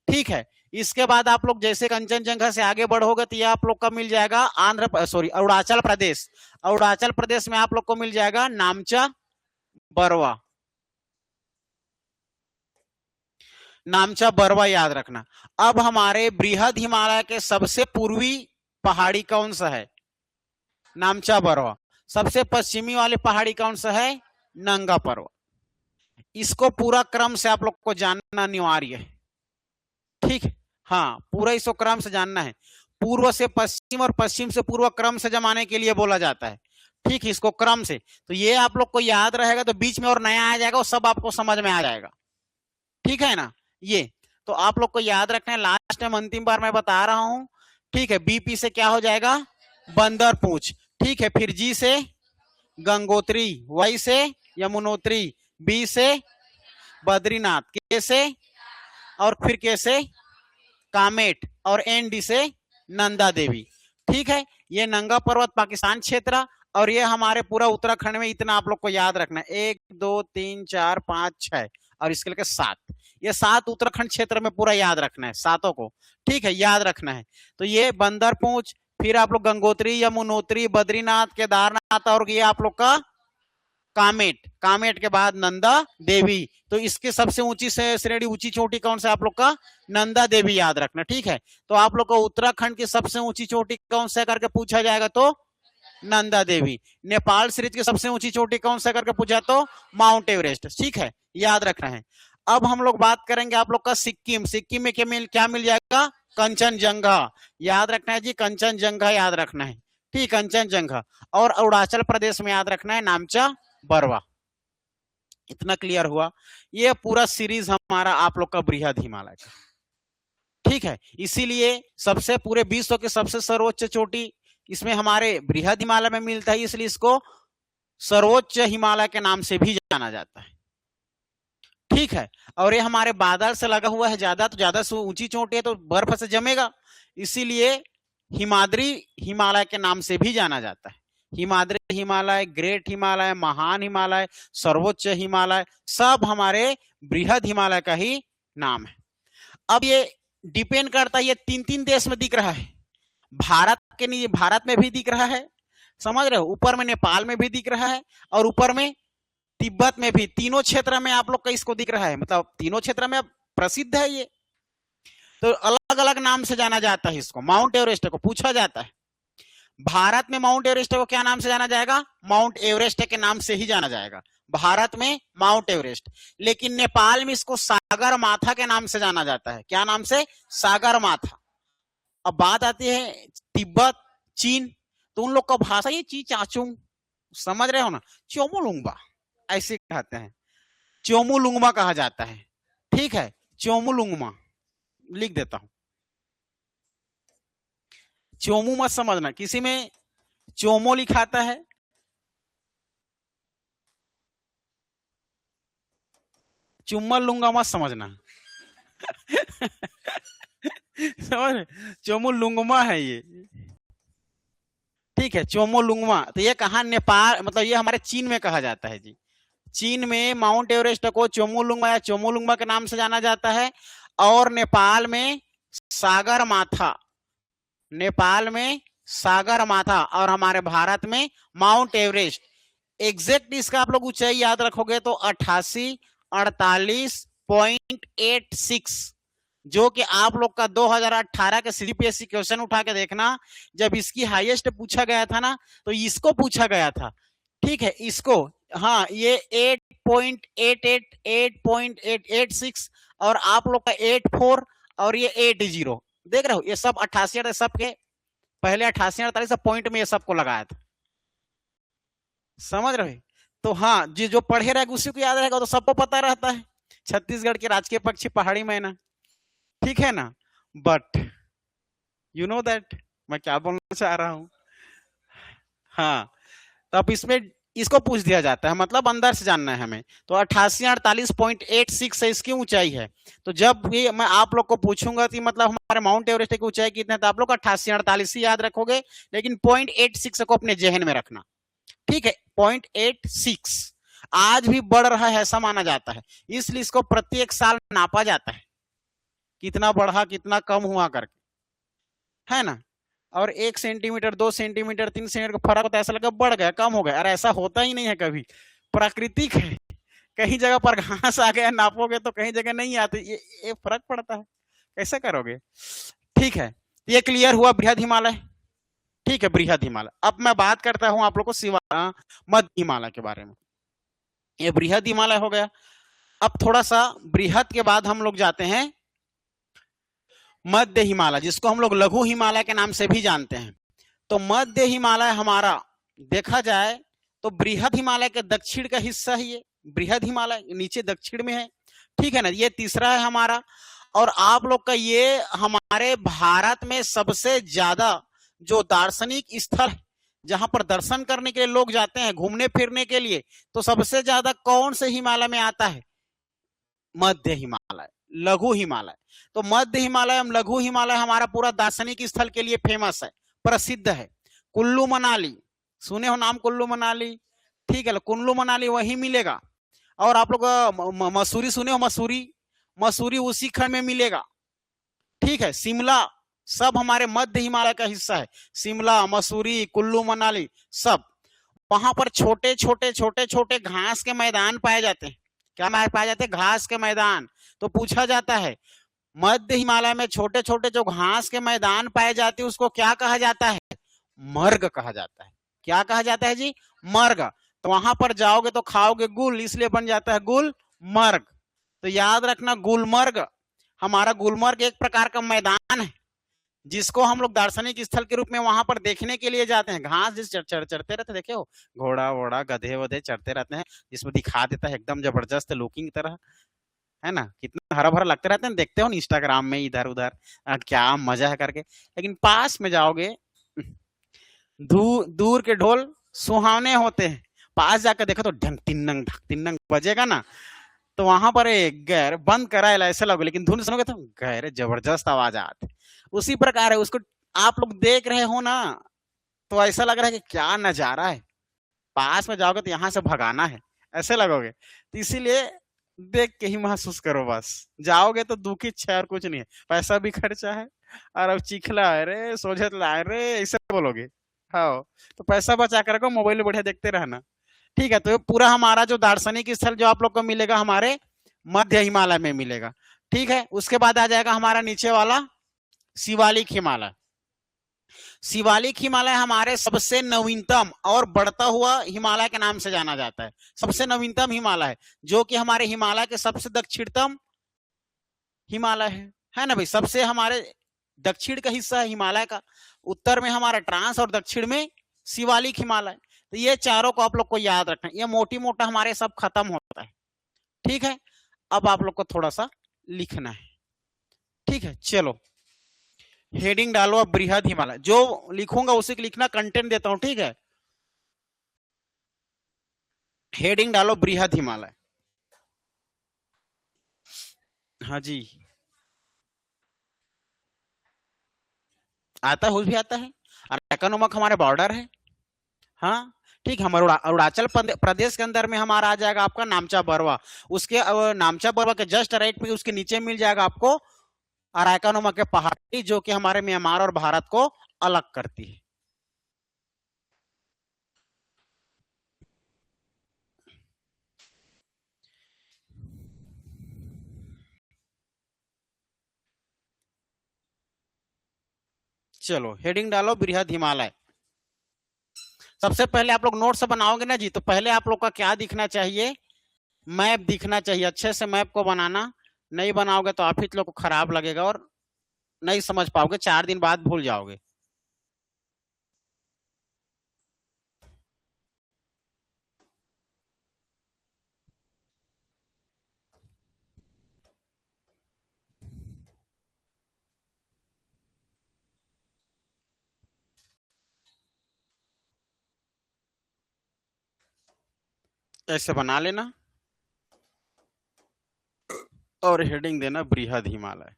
ठीक है। इसके बाद आप लोग जैसे कंचनजंगा से आगे बढ़ोगे तो ये आप लोग का मिल जाएगा अरुणाचल प्रदेश, अरुणाचल प्रदेश में आप लोग को मिल जाएगा नामचा बरवा, नामचा बरवा, याद रखना। अब हमारे बृहद हिमालय के सबसे पूर्वी पहाड़ी कौन सा है, नामचा बरवा। सबसे पश्चिमी वाली पहाड़ी कौन सा है, नंगा पर्वत। इसको पूरा क्रम से आप लोग को जानना अनिवार्य है, ठीक है, हाँ, पूरा इसको क्रम से जानना है। पूर्व से पश्चिम और पश्चिम से पूर्व क्रम से जमाने के लिए बोला जाता है, ठीक है, इसको क्रम से। तो ये आप लोग को याद रहेगा, तो बीच में और नया आ जाएगा, वो सब आपको समझ में आ जाएगा, ठीक है ना। ये तो आप लोग को याद रखना है, लास्ट टाइम अंतिम बार मैं बता रहा हूं, ठीक है। बीपी से क्या हो जाएगा, बंदर पूछ, ठीक है। फिर जी से गंगोत्री, वाई से यमुनोत्री, बी से बद्रीनाथ, के से और फिर के से कामेट, और एन डी से नंदा देवी, ठीक है। ये नंगा पर्वत पाकिस्तान क्षेत्र, और ये हमारे पूरा उत्तराखंड में, इतना आप लोग को याद रखना है, 1 2 3 4 5 6 और इसके लेकर 7, ये 7 उत्तराखंड क्षेत्र में पूरा याद रखना है, सातों को, ठीक है, याद रखना है। तो ये बंदर पूंछ, फिर आप लोग गंगोत्री, यमुनोत्री, बद्रीनाथ, केदारनाथ, और ये आप लोग का कामेट, कामेट के बाद नंदा देवी। तो इसके सबसे ऊंची श्रेणी, ऊंची चोटी कौन सा, आप लोग का नंदा देवी, याद रखना, ठीक है। तो आप लोग को उत्तराखंड की सबसे ऊंची चोटी कौन सा करके पूछा जाएगा, तो नंदा देवी। नेपाल सीरीज की सबसे ऊंची चोटी कौन सा करके पूछा, तो माउंट एवरेस्ट, ठीक है, याद रखना है। अब हम लोग बात करेंगे आप लोग का सिक्किम, सिक्किम में क्या मिल जाएगा, कंचनजंगा, याद रखना है जी, कंचनजंगा याद रखना है, ठीक, कंचनजंगा। और अरुणाचल प्रदेश में याद रखना है नामचा बरवा। इतना क्लियर हुआ, ये पूरा सीरीज हमारा आप लोग का बृहद हिमालय का। ठीक है, इसीलिए सबसे पूरे विश्व के सबसे सर्वोच्च चोटी इसमें हमारे बृहद हिमालय में मिलता है, इसलिए इसको सर्वोच्च हिमालय के नाम से भी जाना जाता है। ठीक है, और ये हमारे बादल से लगा हुआ है, ज्यादा तो ज्यादा से ऊंची चोटी है तो बर्फ से जमेगा, इसीलिए हिमाद्री हिमालय के नाम से भी जाना जाता है। हिमाद्री हिमालय, ग्रेट हिमालय, महान हिमालय, सर्वोच्च हिमालय, सब हमारे बृहद हिमालय का ही नाम है। अब ये डिपेंड करता है, ये तीन तीन देश में दिख रहा है, भारत के नहीं, भारत में भी दिख रहा है, समझ रहे हो, ऊपर में नेपाल में भी दिख रहा है और ऊपर में तिब्बत में भी, तीनों क्षेत्र में आप लोग का इसको दिख रहा है, मतलब तीनों क्षेत्र में प्रसिद्ध है ये। तो अलग अलग नाम से जाना जाता है इसको। माउंट एवरेस्ट को पूछा जाता है, भारत में माउंट एवरेस्ट को क्या नाम से जाना जाएगा? माउंट एवरेस्ट के नाम से ही जाना जाएगा, भारत में माउंट एवरेस्ट। लेकिन नेपाल में इसको सागर माथा के नाम से जाना जाता है। क्या नाम से? सागर माथा। अब बात आती है तिब्बत, चीन, तो उन लोग का भाषा ये ची चाचुंग, समझ रहे हो ना, चोमुलुंगबा ऐसे कहते हैं, चोमुलुंगमा कहा जाता है। ठीक है, चोमुलुंगमा लिख देता हूं, चोमू मत समझना, किसी में चोमो लिखाता है, चुम्मल लूंगा मत समझना समझ, चोमुलुंगमा है ये। ठीक है, चोमुलुंगमा, तो ये कहा नेपाल, मतलब ये हमारे चीन में कहा जाता है जी। चीन में माउंट एवरेस्ट को चोमुलुंगमा या चोमुलुंगमा के नाम से जाना जाता है, और नेपाल में सागर माथा, नेपाल में सागर माथा, और हमारे भारत में माउंट एवरेस्ट। एग्जैक्ट इसका आप लोग ऊंचाई याद रखोगे तो 8848.86, जो कि आप लोग का 2018 के सीडीपीएससी क्वेश्चन उठा के देखना, जब इसकी हाईएस्ट पूछा गया था ना, तो इसको पूछा गया था। ठीक है, इसको, हाँ, ये 8.88, 8.886, और आप लोग का 84, और ये 80, देख रहे हो, ये सब 88 सबके पहले 88-48 पॉइंट में ये सबको लगाया था, समझ रहे? तो हाँ, जो पढ़े रहेगा उसी को याद रहेगा, तो सबको पता रहता है छत्तीसगढ़ के राजकीय पक्षी पहाड़ी मैना, ठीक है ना। बट यू नो दैट मैं क्या बोलना चाह रहा हूं। हाँ, तो अब इसमें इसको पूछ दिया जाता है, मतलब अंदर से जानना है हमें, तो 8848.86 इसकी ऊंचाई है। तो जब भी मैं आप लोग को पूछूंगा कि मतलब हमारे माउंट एवरेस्ट की ऊंचाई कितनी है, तो आप लोग 88-48 ही याद रखोगे, लेकिन 0.86 को अपने जहन में रखना। ठीक है, 0.86 आज भी बढ़ रहा है ऐसा माना जाता है, इसलिए इसको प्रत्येक साल नापा जाता है, कितना बढ़ा कितना कम हुआ करके, है ना। और 1 सेंटीमीटर 2 सेंटीमीटर 3 सेंटीमीटर का फर्क होता है, ऐसा लगा बढ़ गया कम हो गया, अरे ऐसा होता ही नहीं है कभी, प्राकृतिक है। कहीं जगह पर घास आ गया नापोगे तो कहीं जगह नहीं आती, ये फर्क पड़ता है, कैसे करोगे। ठीक है, ये क्लियर हुआ बृहद हिमालय। ठीक है, बृहद हिमालय। अब मैं बात करता हूं आप लोग को मध्य हिमालय के बारे में। ये बृहद हिमालय हो गया। अब थोड़ा सा बृहद के बाद हम लोग जाते हैं मध्य हिमालय, जिसको हम लोग लघु हिमालय के नाम से भी जानते हैं। तो मध्य हिमालय हमारा देखा जाए तो बृहद हिमालय के दक्षिण का हिस्सा है, ये बृहद हिमालय नीचे दक्षिण में है। ठीक है ना, ये तीसरा है हमारा। और आप लोग का ये हमारे भारत में सबसे ज्यादा जो दार्शनिक स्थल है, जहां पर दर्शन करने के लिए लोग जाते हैं, घूमने फिरने के लिए, तो सबसे ज्यादा कौन से हिमालय में आता है? मध्य हिमालय, लघु हिमालय। तो मध्य हिमालय लघु हिमालय हमारा पूरा दार्शनिक स्थल के लिए फेमस है, प्रसिद्ध है। कुल्लू मनाली, सुने हो नाम कुल्लू मनाली? ठीक है, कुल्लू मनाली वही मिलेगा। और आप लोग मसूरी सुने हो? मसूरी, मसूरी उसी खंड में मिलेगा। ठीक है, शिमला, सब हमारे मध्य हिमालय का हिस्सा है। शिमला, मसूरी, कुल्लू मनाली सब, वहां पर छोटे छोटे छोटे छोटे घास के मैदान पाए जाते हैं। क्या पाए जाते हैं? घास के मैदान। तो पूछा जाता है मध्य हिमालय में छोटे छोटे जो घास के मैदान पाए जाते हैं उसको क्या कहा जाता है? मर्ग कहा जाता है। क्या कहा जाता है जी? मर्ग। तो वहां पर जाओगे तो खाओगे गुल, इसलिए बन जाता है गुलमर्ग। तो याद रखना, गुलमर्ग हमारा, गुलमर्ग एक प्रकार का मैदान है जिसको हम लोग दार्शनिक स्थल के रूप में वहां पर देखने के लिए जाते हैं। घास जिस चढ़ते रहते, देखे हो घोड़ा वोड़ा गधे वधे चढ़ते रहते हैं, जिसमें दिखा देता है एकदम जबरदस्त लुकिंग तरह, है ना, कितना हरा भरा लगते रहते हैं, देखते हो इंस्टाग्राम में इधर उधर, क्या मजा है करके। लेकिन पास में जाओगे, दूर के ढोल सुहावने होते हैं, पास जाकर देखो तो ढक तिन्नंग बजेगा ना, तो वहां पर एक गैर बंद कराए ऐसे लगो, लेकिन धुन सुनोगे तो गैर जबरदस्त आवाज आती। उसी प्रकार है, उसको आप लोग देख रहे हो ना, तो ऐसा लग रहा है कि क्या नजारा है। पास में जाओगे तो यहाँ से भगाना है, ऐसे लगोगे। तो इसीलिए देख के ही महसूस करो बस। जाओगे तो दुखी इच्छा और कुछ नहीं है, पैसा भी खर्चा है, और अब चिखला है रे, सोझत ला रे, ऐसे बोलोगे। हाँ, तो पैसा बचा कर रखो, मोबाइल में बढ़िया देखते रहना। ठीक है, तो पूरा हमारा जो दार्शनिक स्थल जो आप लोग को मिलेगा हमारे मध्य हिमालय में मिलेगा। ठीक है, उसके बाद आ जाएगा हमारा नीचे वाला शिवालिक हिमालय। शिवालिक हिमालय हमारे सबसे नवीनतम और बढ़ता हुआ हिमालय के नाम से जाना जाता है। सबसे नवीनतम हिमालय है, जो कि हमारे हिमालय के सबसे दक्षिणतम हिमालय है ना भाई। सबसे हमारे दक्षिण का हिस्सा है हिमालय का, उत्तर में हमारा ट्रांस और दक्षिण में शिवालिक हिमालय। तो ये चारों को आप लोग को याद रखना, ये मोटी मोटा हमारे सब खत्म होता है। ठीक है, अब आप लोग को थोड़ा सा लिखना है। ठीक है, चलो हेडिंग डालो अब बृहद हिमालय, जो लिखूंगा उसी को लिखना, कंटेंट देता हूं। ठीक है, हेडिंग डालो बृहद हिमालय। हाँ जी, आता है, भी आता है। अराकनोमक हमारे बॉर्डर है। हाँ ठीक, हमारे अरुणाचल प्रदेश के अंदर में हमारा आ जाएगा आपका नामचा बरवा। उसके नामचा बरवा के जस्ट राइट पे उसके नीचे मिल जाएगा आपको अराकनोमक के पहाड़ी, जो कि हमारे म्यांमार और भारत को अलग करती है। चलो हेडिंग डालो बृहद हिमालय। सबसे पहले आप लोग नोट्स बनाओगे ना जी, तो पहले आप लोग का क्या दिखना चाहिए, मैप दिखना चाहिए। अच्छे से मैप को बनाना, नहीं बनाओगे तो आप ही लोग को खराब लगेगा और नहीं समझ पाओगे, 4 दिन बाद भूल जाओगे। ऐसे बना लेना और हेडिंग देना बृहद हिमालय।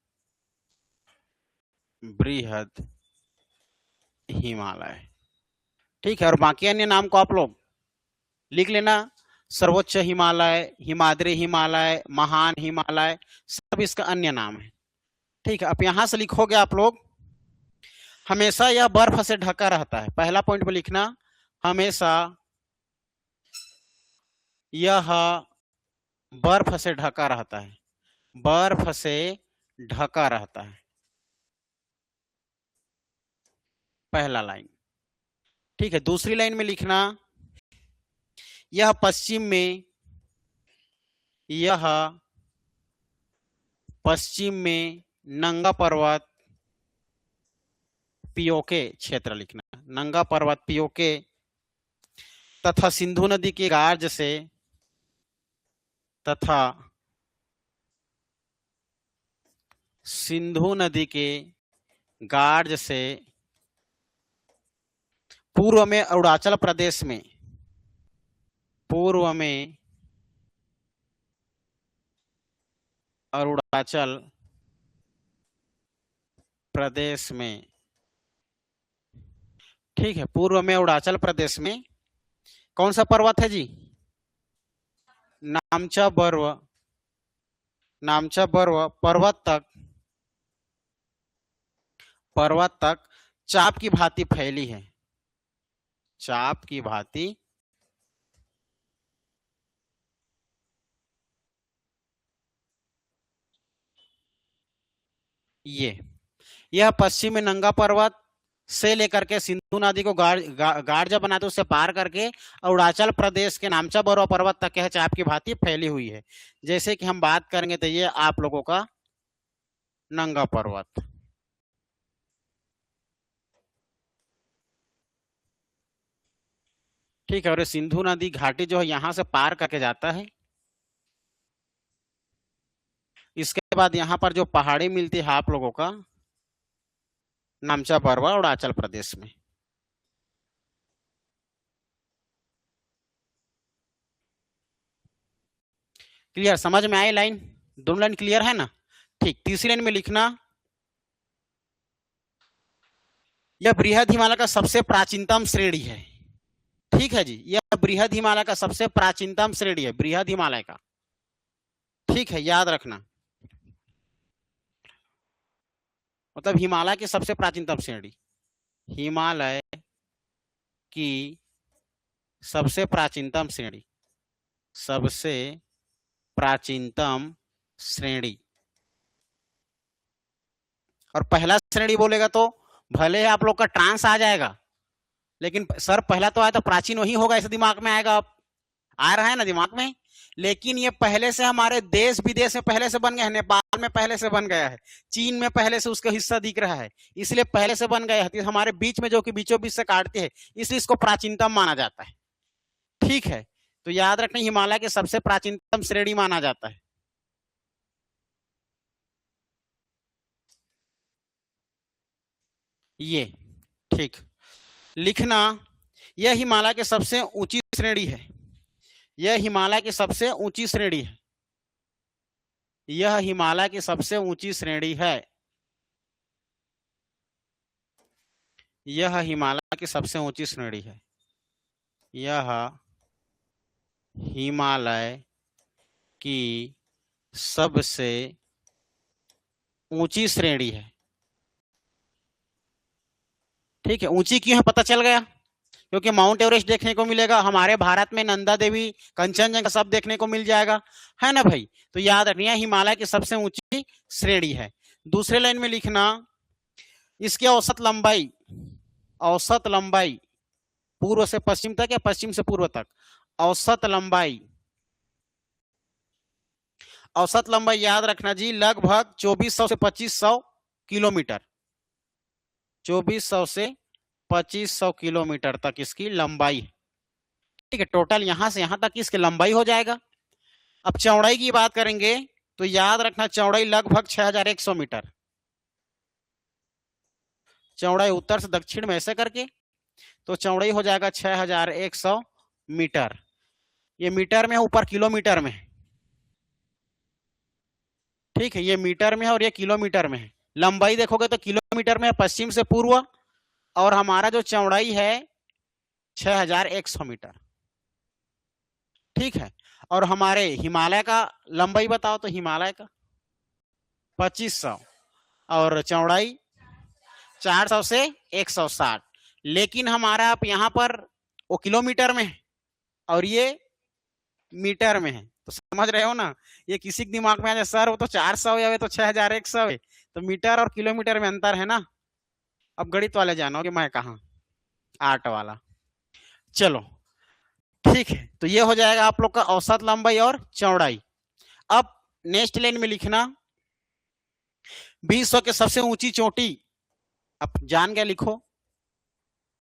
बृहद हिमालय, ठीक है। और बाकी अन्य नाम को आप लोग लिख लेना, सर्वोच्च हिमालय, हिमाद्री हिमालय, महान हिमालय, सब इसका अन्य नाम है। ठीक है, अब यहां से लिखोगे आप लोग, हमेशा यह बर्फ से ढका रहता है। पहला पॉइंट पे लिखना, हमेशा यह बर्फ से ढका रहता है, बर्फ से ढका रहता है, पहला लाइन। ठीक है, दूसरी लाइन में लिखना, यह पश्चिम में, यह पश्चिम में नंगा पर्वत पीओके क्षेत्र लिखना, नंगा पर्वत पीओके तथा सिंधु नदी के गार्ज से, तथा सिंधु नदी के गार्ज से पूर्व में अरुणाचल प्रदेश में, पूर्व में अरुणाचल प्रदेश में। ठीक है, पूर्व में अरुणाचल प्रदेश में कौन सा पर्वत है जी, नामचा बर्व, नामचा बर्व पर्वत तक, पर्वत तक चाप की भांति फैली है, चाप की भांति ये। यह पश्चिम में नंगा पर्वत से लेकर के सिंधु नदी को गार्ज बनाते उससे पार करके अरुणाचल प्रदेश के नामचा बरवा पर्वत तक यह चाप की भांति फैली हुई है। जैसे कि हम बात करेंगे तो ये आप लोगों का नंगा पर्वत। ठीक है, और सिंधु नदी घाटी जो है यहां से पार करके जाता है, इसके बाद यहाँ पर जो पहाड़ी मिलती है आप लोगों का नामचा पर्वत अरुणाचल प्रदेश में। क्लियर, समझ में आई लाइन? दोनों लाइन क्लियर है ना? ठीक, तीसरी लाइन में लिखना, यह बृहद हिमालय का सबसे प्राचीनतम श्रेणी है। ठीक है जी, यह बृहद हिमालय का सबसे प्राचीनतम श्रेणी है, बृहद हिमालय का। ठीक है, याद रखना, मतलब हिमालय की सबसे प्राचीनतम श्रेणी, हिमालय की सबसे प्राचीनतम श्रेणी, सबसे प्राचीनतम श्रेणी। और पहला श्रेणी बोलेगा तो भले ही आप लोग का ट्रांस आ जाएगा, लेकिन सर पहला तो आया तो प्राचीन वही होगा, ऐसे दिमाग में आएगा, आप आ रहा है ना दिमाग में। लेकिन ये पहले से हमारे देश विदेश में पहले से बन गया है, नेपाल में पहले से बन गया है, चीन में पहले से उसका हिस्सा दिख रहा है, इसलिए पहले से बन गया है। हमारे बीच में जो कि बीचों बीच से काटते हैं, इसलिए इसको प्राचीनतम माना जाता है। ठीक है, तो याद रखना, हिमालय के सबसे प्राचीनतम श्रेणी माना जाता है ये। ठीक, लिखना, यह हिमालय के सबसे ऊंची श्रेणी है, यह हिमालय की सबसे ऊंची श्रेणी है, यह हिमालय की सबसे ऊंची श्रेणी है, यह हिमालय की सबसे ऊंची श्रेणी है, यह हिमालय की सबसे ऊंची श्रेणी है। ठीक है, ऊंची क्यों है पता चल गया, क्योंकि माउंट एवरेस्ट देखने को मिलेगा हमारे भारत में, नंदा देवी, कंचनजंगा सब देखने को मिल जाएगा, है ना भाई? तो याद रखना, हिमालय की सबसे ऊंची श्रेणी है। दूसरे लाइन में लिखना, इसकी औसत लंबाई, औसत लंबाई पूर्व से पश्चिम तक या पश्चिम से पूर्व तक, औसत लंबाई, औसत लंबाई याद रखना जी, लगभग 2400 से 2500 किलोमीटर, 2400 से 2500 किलोमीटर तक इसकी लंबाई। ठीक है, टोटल यहां से यहां तक इसकी लंबाई हो जाएगा। अब चौड़ाई की बात करेंगे तो याद रखना, चौड़ाई लगभग 6100 मीटर, चौड़ाई उत्तर से दक्षिण में ऐसे करके, तो चौड़ाई हो जाएगा 6100 मीटर। ये मीटर में है, ऊपर किलोमीटर में है। ठीक है, ये मीटर में है और ये किलोमीटर में है। लंबाई देखोगे तो किलोमीटर में है, पश्चिम से पूर्व, और हमारा जो चौड़ाई है 6100 मीटर। ठीक है, और हमारे हिमालय का लंबाई बताओ तो हिमालय का 2500 और चौड़ाई 400 से 160। लेकिन हमारा आप यहाँ पर वो किलोमीटर में है और ये मीटर में है, तो समझ रहे हो ना, ये किसी के दिमाग में आ जाए सर वो तो 400 है तो 6100 है, तो मीटर और किलोमीटर में अंतर है ना। अब गणित वाले जानोगे, मैं कहा आर्ट वाला। चलो ठीक है, तो ये हो जाएगा आप लोग का औसत लंबाई और चौड़ाई। अब नेक्स्ट लाइन में लिखना, विश्व की सबसे ऊंची चोटी, अब जान गया लिखो,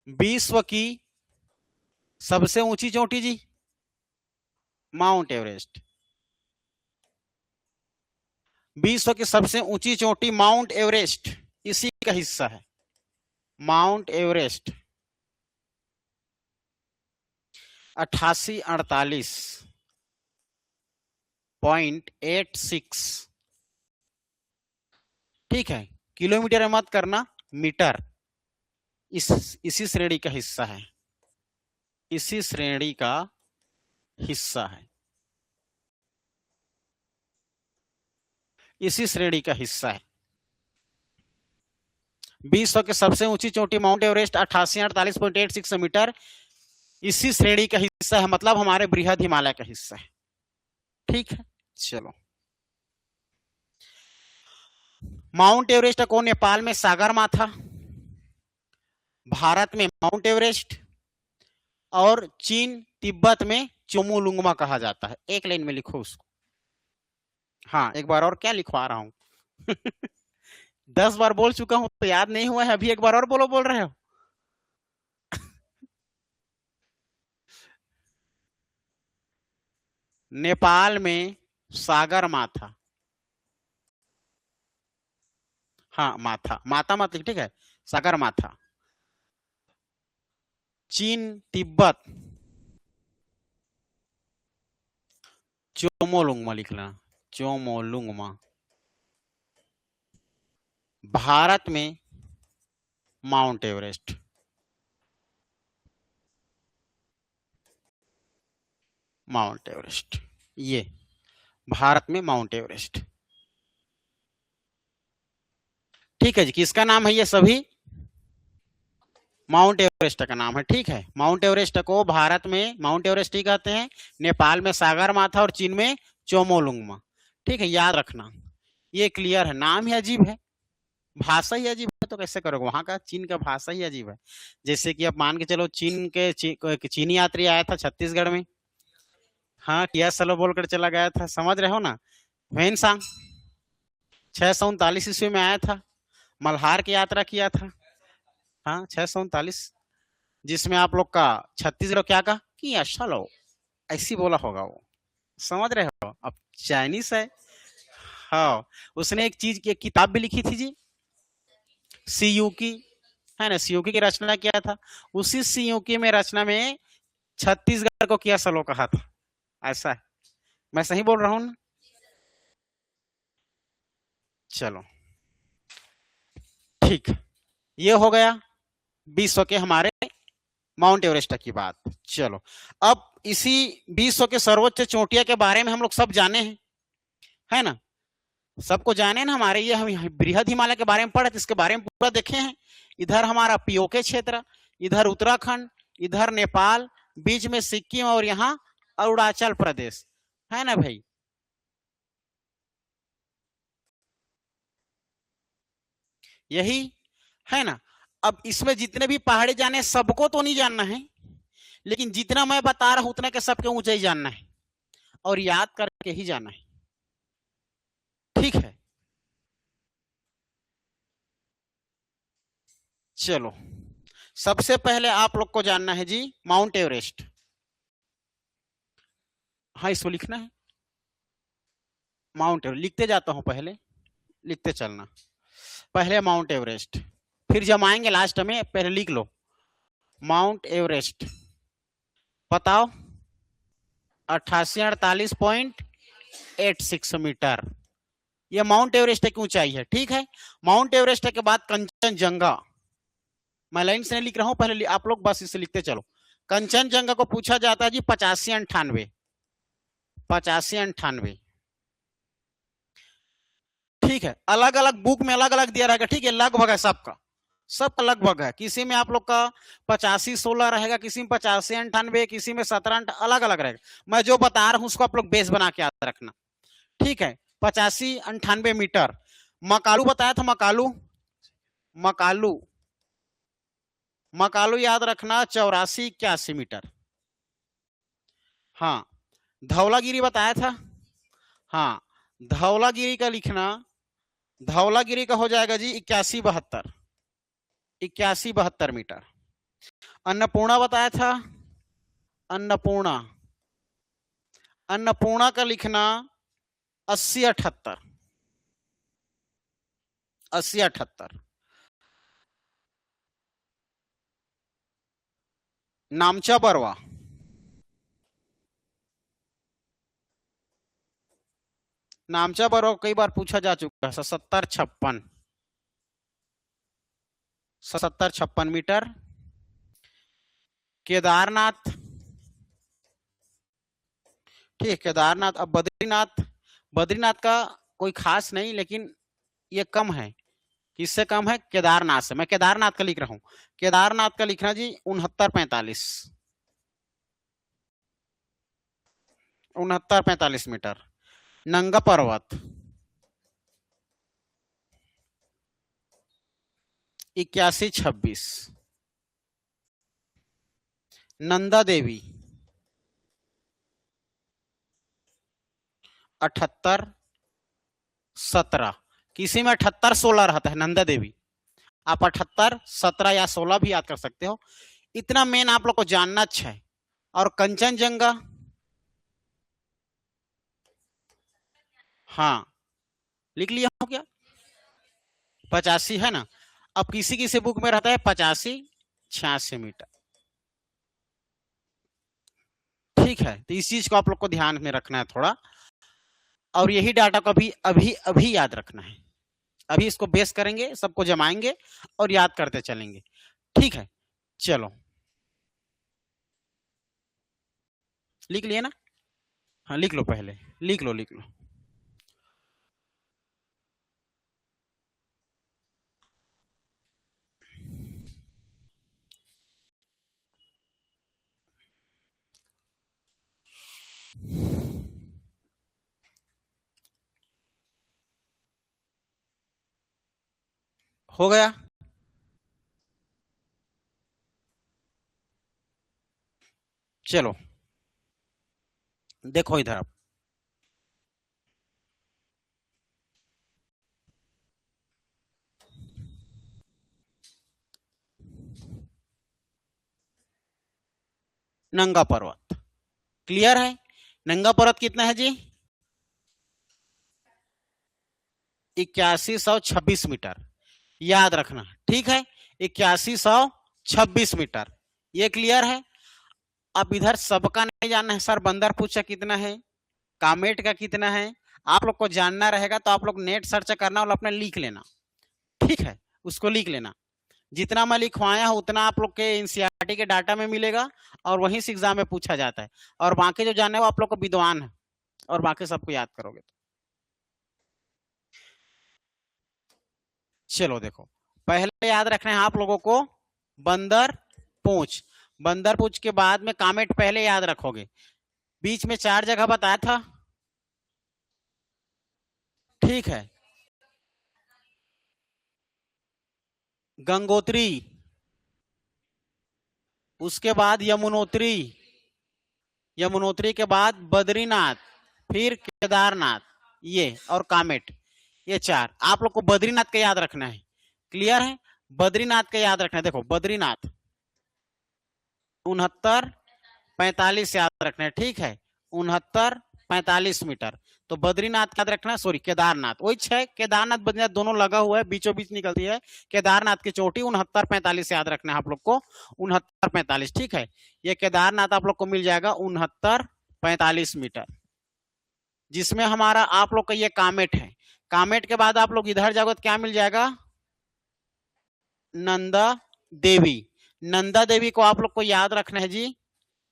विश्व की सबसे ऊंची चोटी जी माउंट एवरेस्ट, विश्व की सबसे ऊंची चोटी माउंट एवरेस्ट इसी का हिस्सा है, माउंट एवरेस्ट 8848.86। ठीक है, किलोमीटर में मत करना, मीटर, इसी श्रेणी का हिस्सा है, इसी श्रेणी का हिस्सा है, इसी श्रेणी का हिस्सा है। विश्व की सबसे ऊंची चोटी माउंट एवरेस्ट 8848.86 मीटर इसी श्रेणी का हिस्सा है, मतलब हमारे बृहद हिमालय का हिस्सा है। ठीक है, चलो, माउंट एवरेस्ट को नेपाल में सागरमाथा, भारत में माउंट एवरेस्ट, और चीन तिब्बत में चोमुलुंगमा कहा जाता है। एक लाइन में लिखो उसको। हाँ, एक बार और क्या लिखवा रहा हूं 10 बार बोल चुका हूं तो याद नहीं हुआ है, अभी एक बार और बोलो, बोल रहे हो नेपाल में सागरमाथा, हाँ माथा, माता मत लिख, ठीक है, सागर माथा। चीन, तिब्बत, चोमोलुंगमा लिखना, चोमोलुंगमा। भारत में माउंट एवरेस्ट, माउंट एवरेस्ट, ये भारत में माउंट एवरेस्ट। ठीक है जी, किसका नाम है ये सभी? माउंट एवरेस्ट का नाम है, ठीक है। माउंट एवरेस्ट को भारत में माउंट एवरेस्ट ही कहते हैं, नेपाल में सागर माथा और चीन में चोमोलुंगमा। ठीक है, याद रखना, ये क्लियर है। नाम ही अजीब है, भाषा ही अजीब है, तो कैसे करोगे? वहां का चीन का भाषा ही अजीब है। जैसे कि अब मान के चलो चीनी यात्री आया था छत्तीसगढ़ में, हाँ किया सलो बोलकर चला गया था, समझ रहे हो ना? वेनसांग 639 ईस्वी में आया था, मल्हार की यात्रा किया था, हाँ 639, जिसमें आप लोग का छत्तीसगढ़ क्या कहा कि अच्छा लो, ऐसी बोला होगा वो, समझ रहे हो? अब चाइनीस है। हाँ, उसने एक चीज की एक किताब भी लिखी थी जी, सीयूकी, है ना, सीयूकी की रचना किया था। उसी सीयूकी में रचना में छत्तीसगढ़ को किया सलो कहा था, ऐसा है। मैं सही बोल रहा हूँ ना? चलो ठीक, ये हो गया विश्व के हमारे माउंट एवरेस्ट की बात। चलो, अब इसी विश्व के सर्वोच्च चोटिया के बारे में हम लोग सब जाने हैं, है ना? सबको जाने ना, हमारे ये हम बृहद हिमालय के बारे में पढ़े, इसके बारे में पूरा देखे हैं। इधर हमारा पीओके क्षेत्र, इधर उत्तराखंड, इधर नेपाल, बीच में सिक्किम और यहाँ अरुणाचल प्रदेश, है ना भाई? यही है ना। अब इसमें जितने भी पहाड़ी जाने, सबको तो नहीं जानना है, लेकिन जितना मैं बता रहा हूं उतना के सबके ऊंचाई जानना है और याद करके ही जाना है, ठीक है? चलो, सबसे पहले आप लोग को जानना है जी माउंट एवरेस्ट। हाँ, इसको लिखना है, माउंट एवरेस्ट लिखते जाता हूं, पहले लिखते चलना। पहले माउंट एवरेस्ट, फिर जब आएंगे लास्ट में पहले लिख लो माउंट एवरेस्ट। बताओ, 8848.86 मीटर, ये माउंट एवरेस्ट की ऊंचाई है, ठीक है? माउंट एवरेस्ट के बाद कंचनजंगा, मैं लाइन से नहीं लिख रहा हूं, पहले आप लोग बस इसे लिखते चलो। कंचनजंगा को पूछा जाता है जी 8598, 8598, ठीक है? अलग अलग बुक में अलग अलग दिया रहेगा, ठीक है? लगभग है सबका, सबका लगभग है। किसी में आप लोग का 8516 रहेगा, किसी में 8598, किसी में 17, अलग अलग रहेगा। मैं जो बता रहा हूं उसको आप लोग बेस बना के याद रखना, ठीक है? 8598 मीटर। मकालू बताया था, मकालू, मकालू, मकालू याद रखना 8481 मीटर। हाँ, धौलागिरी बताया था, हाँ, धौलागिरी का लिखना, धौलागिरी का हो जाएगा जी 8172, 8172 मीटर। अन्नपूर्णा बताया था, अन्नपूर्णा, अन्नपूर्णा का लिखना 8078, 8078। नामचा बरवा, नामचा बरवा कई बार पूछा जा चुका है, 7756, 7756 मीटर। केदारनाथ, ठीक, केदारनाथ। अब बद्रीनाथ, बद्रीनाथ का कोई खास नहीं, लेकिन ये कम है, किससे कम है? केदारनाथ से। मैं केदारनाथ का लिख रहा हूं, केदारनाथ का लिखना जी 6945, 6945 मीटर। नंगा पर्वत 8126, नंदा देवी 7817, किसी में 7816 रहता है नंदा देवी, आप 7817 या 16 भी याद कर सकते हो। इतना मेन आप लोग को जानना अच्छा है। और कंचनजंगा, हाँ लिख लिया हो क्या? 85 है ना। अब किसी किसी बुक में रहता है 85 86 मीटर। ठीक है, तो इस चीज को आप लोग को ध्यान में रखना है थोड़ा, और यही डाटा को अभी अभी अभी याद रखना है। अभी इसको बेस करेंगे, सबको जमाएंगे और याद करते चलेंगे। ठीक है, चलो लिख लिए ना। हाँ लिख लो, पहले लिख लो, लिख लो। हो गया। चलो देखो इधर आप, नंगा पर्वत क्लियर है। नंगा पर्वत कितना है जी? 8126 मीटर, याद रखना। ठीक है, 8126 मीटर, ये क्लियर है। अब इधर सबका नहीं जानना है, सर बंदर पूछा कितना है, कामेट का कितना है, आप लोग को जानना रहेगा तो आप लोग नेट सर्च करना और अपने लिख लेना। ठीक है, उसको लिख लेना। जितना मैं लिखवाया हूं उतना आप लोग के एनसीईआरटी के डाटा में मिलेगा और वहीं से एग्जाम में पूछा जाता है। और बाकी जो जानना है वो आप लोग को विद्वान है, और बाकी सबको याद करोगे। चलो देखो, पहले याद रखना है आप लोगों को बंदर पूंछ। बंदर पूंछ के बाद में कामेट पहले याद रखोगे। बीच में 4 जगह बताया था। ठीक है, गंगोत्री, उसके बाद यमुनोत्री, यमुनोत्री के बाद बद्रीनाथ, फिर केदारनाथ, ये और कामेट, ये 4 आप लोग को बद्रीनाथ का याद रखना है। क्लियर है, बद्रीनाथ का याद रखना है। देखो बद्रीनाथ 6945 याद रखना है। ठीक है, 6945 मीटर। तो बद्रीनाथ याद रखना, सॉरी केदारनाथ, वही 6 केदारनाथ बद्रीनाथ दोनों लगा हुआ है, बीचों बीच निकलती है केदारनाथ की चोटी। 6945 याद रखना है आप लोग को, 6945। ठीक है, ये केदारनाथ आप लोग को मिल जाएगा 6945 मीटर, जिसमें हमारा आप लोग का ये कामेट है। कामेट के बाद आप लोग इधर जाओगे तो क्या मिल जाएगा? नंदा देवी। नंदा देवी को आप लोग को याद रखना है जी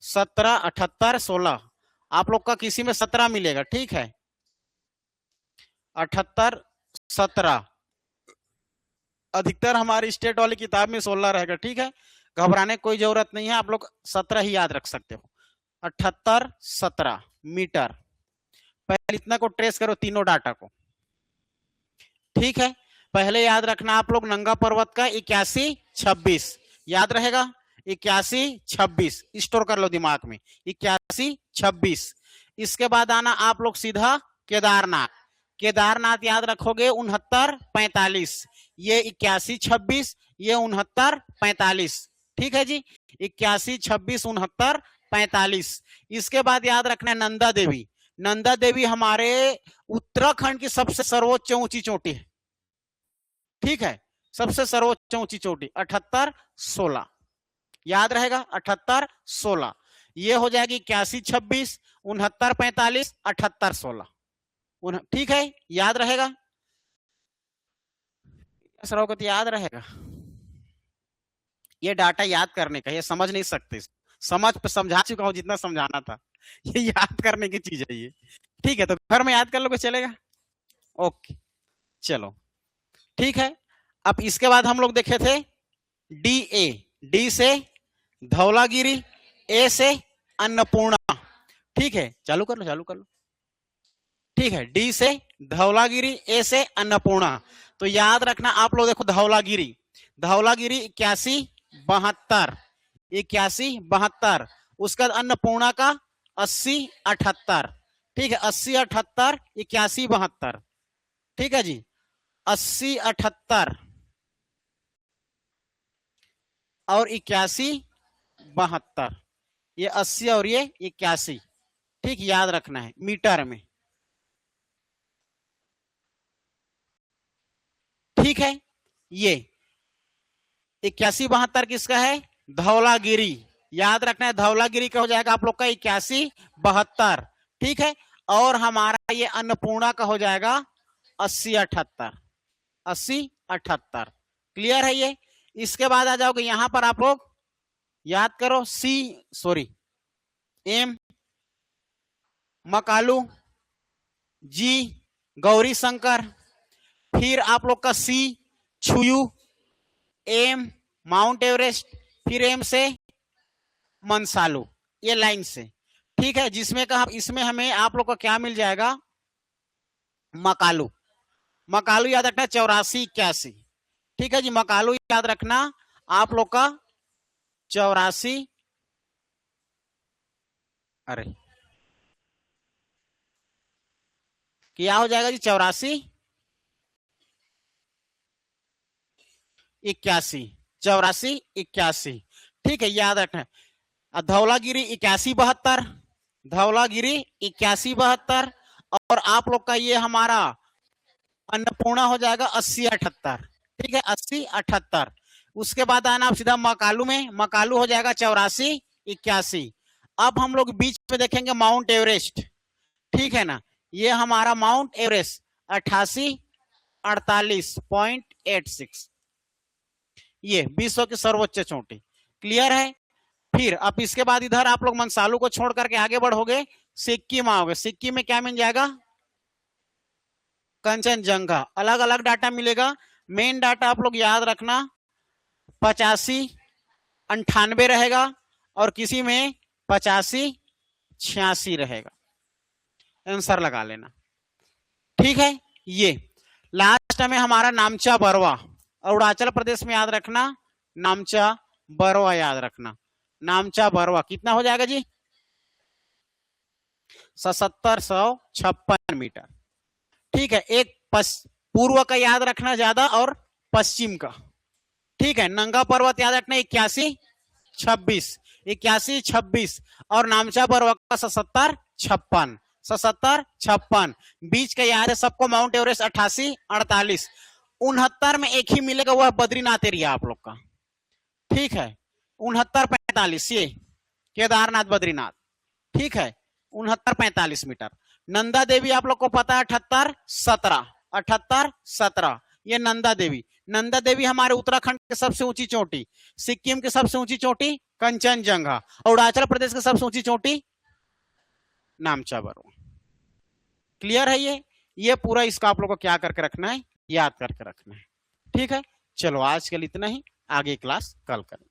17 78 16। आप लोग का किसी में 17 मिलेगा। ठीक है, 78 17, अधिकतर हमारी स्टेट वाली किताब में 16 रहेगा। ठीक है, घबराने की कोई जरूरत नहीं है, आप लोग 17 ही याद रख सकते हो। 78 17 मीटर। पहले इतना को ट्रेस करो, तीनों डाटा को। ठीक है, पहले याद रखना आप लोग नंगा पर्वत का 8126 याद रहेगा। 8126 स्टोर कर लो दिमाग में, 8126। इसके बाद आना आप लोग सीधा केदारनाथ। केदारनाथ याद रखोगे 6945, ये 8126, ये 6945। ठीक है जी, 8126 6945। इसके बाद याद रखना नंदा देवी। नंदा देवी हमारे उत्तराखंड की सबसे सर्वोच्च ऊंची चोटी है। ठीक है, सबसे सर्वोच्च ऊंची चोटी 78 16 याद रहेगा, 78 16। ये हो जाएगी 8126 6945 78 16। ठीक है, याद रहेगा, सर तो याद रहेगा। ये डाटा याद करने का, ये समझ नहीं सकते, समझ पे समझा चुका हूं जितना समझाना था, ये याद करने की चीज है ये। ठीक है, तो घर में याद कर लोगे चलेगा। ओके चलो, ठीक है। अब इसके बाद हम लोग देखे थे डी ए, डी से धौलागिरी, ए से अन्नपूर्णा। ठीक है, चालू कर लो, चालू कर लो। ठीक है, डी से धौलागिरी, ए से अन्नपूर्णा। तो याद रखना आप लोग, देखो धौलागिरी, धौलागिरी 8172, 8172। उसका अन्नपूर्णा का 8078। ठीक है, 8078 8172। ठीक है जी, 8078 और 8172, ये 80 और ये 81। ठीक, याद रखना है मीटर में। ठीक है, ये 8172 किसका है? धौलागिरी। याद रखना है, धौलागिरी का हो जाएगा आप लोग का 8172। ठीक है, और हमारा ये अन्नपूर्णा का हो जाएगा 8078। 8078 क्लियर है ये। इसके बाद आ जाओगे यहां पर आप लोग याद करो एम मकालू, जी गौरी शंकर, फिर आप लोग का सी छुयू, एम माउंट एवरेस्ट, फिर एम से मनसालू, ये लाइन से। ठीक है, जिसमें का इसमें हमें आप लोग का क्या मिल जाएगा? मकालू। मकालू याद रखना 8481। ठीक है जी, मकालू याद रखना आप लोग का 84, अरे क्या हो जाएगा जी? 8481। 8481। ठीक है, याद रखना। धौलागिरी 8172, धौलागिरी 8172, और आप लोग का ये हमारा अन्नपूर्णा हो जाएगा 8078। ठीक है, 8078। उसके बाद आना आप सीधा मकालू में, मकालू हो जाएगा 8481। अब हम लोग बीच में देखेंगे माउंट एवरेस्ट। ठीक है ना, ये हमारा माउंट एवरेस्ट 8848.86, ये विश्व की सर्वोच्च चोटी। क्लियर है। फिर अब इसके बाद इधर आप लोग मनसालू को छोड़ करके आगे बढ़ोगे, सिक्किम आओगे। सिक्किम में क्या मिल जाएगा? कंचनजंगा। अलग अलग डाटा मिलेगा, मेन डाटा आप लोग याद रखना 85 98 रहेगा, और किसी में 85 86 रहेगा। आंसर लगा लेना। ठीक है, ये लास्ट में हमारा नामचा बरवा, अरुणाचल प्रदेश में याद रखना नामचा बरवा, याद रखना नामचा बरवा। कितना हो जाएगा जी? 7756 मीटर। ठीक है, एक पूर्व का याद रखना ज्यादा और पश्चिम का। ठीक है, नंगा पर्वत याद रखना 8126, 8126, और नामचा बरवा का 7756, 7756। बीच का याद है सबको माउंट एवरेस्ट 8848। 69 में एक ही मिलेगा, वह बद्रीनाथ एरिया आप लोग का। ठीक है, 6945 ये केदारनाथ बद्रीनाथ। ठीक है, 6945 मीटर। नंदा देवी आप लोग को पता है 7817, 7817, ये नंदा देवी। नंदा देवी हमारे उत्तराखंड की सबसे ऊंची चोटी, सिक्किम की सबसे ऊंची चोटी कंचनजंगा, और अरुणाचल प्रदेश की सबसे ऊंची चोटी नामचा बरवा। क्लियर है ये पूरा इसका आप लोग को क्या करके रखना है? याद करके रखना है। ठीक है, चलो आज के लिए इतना ही, आगे क्लास कल करें।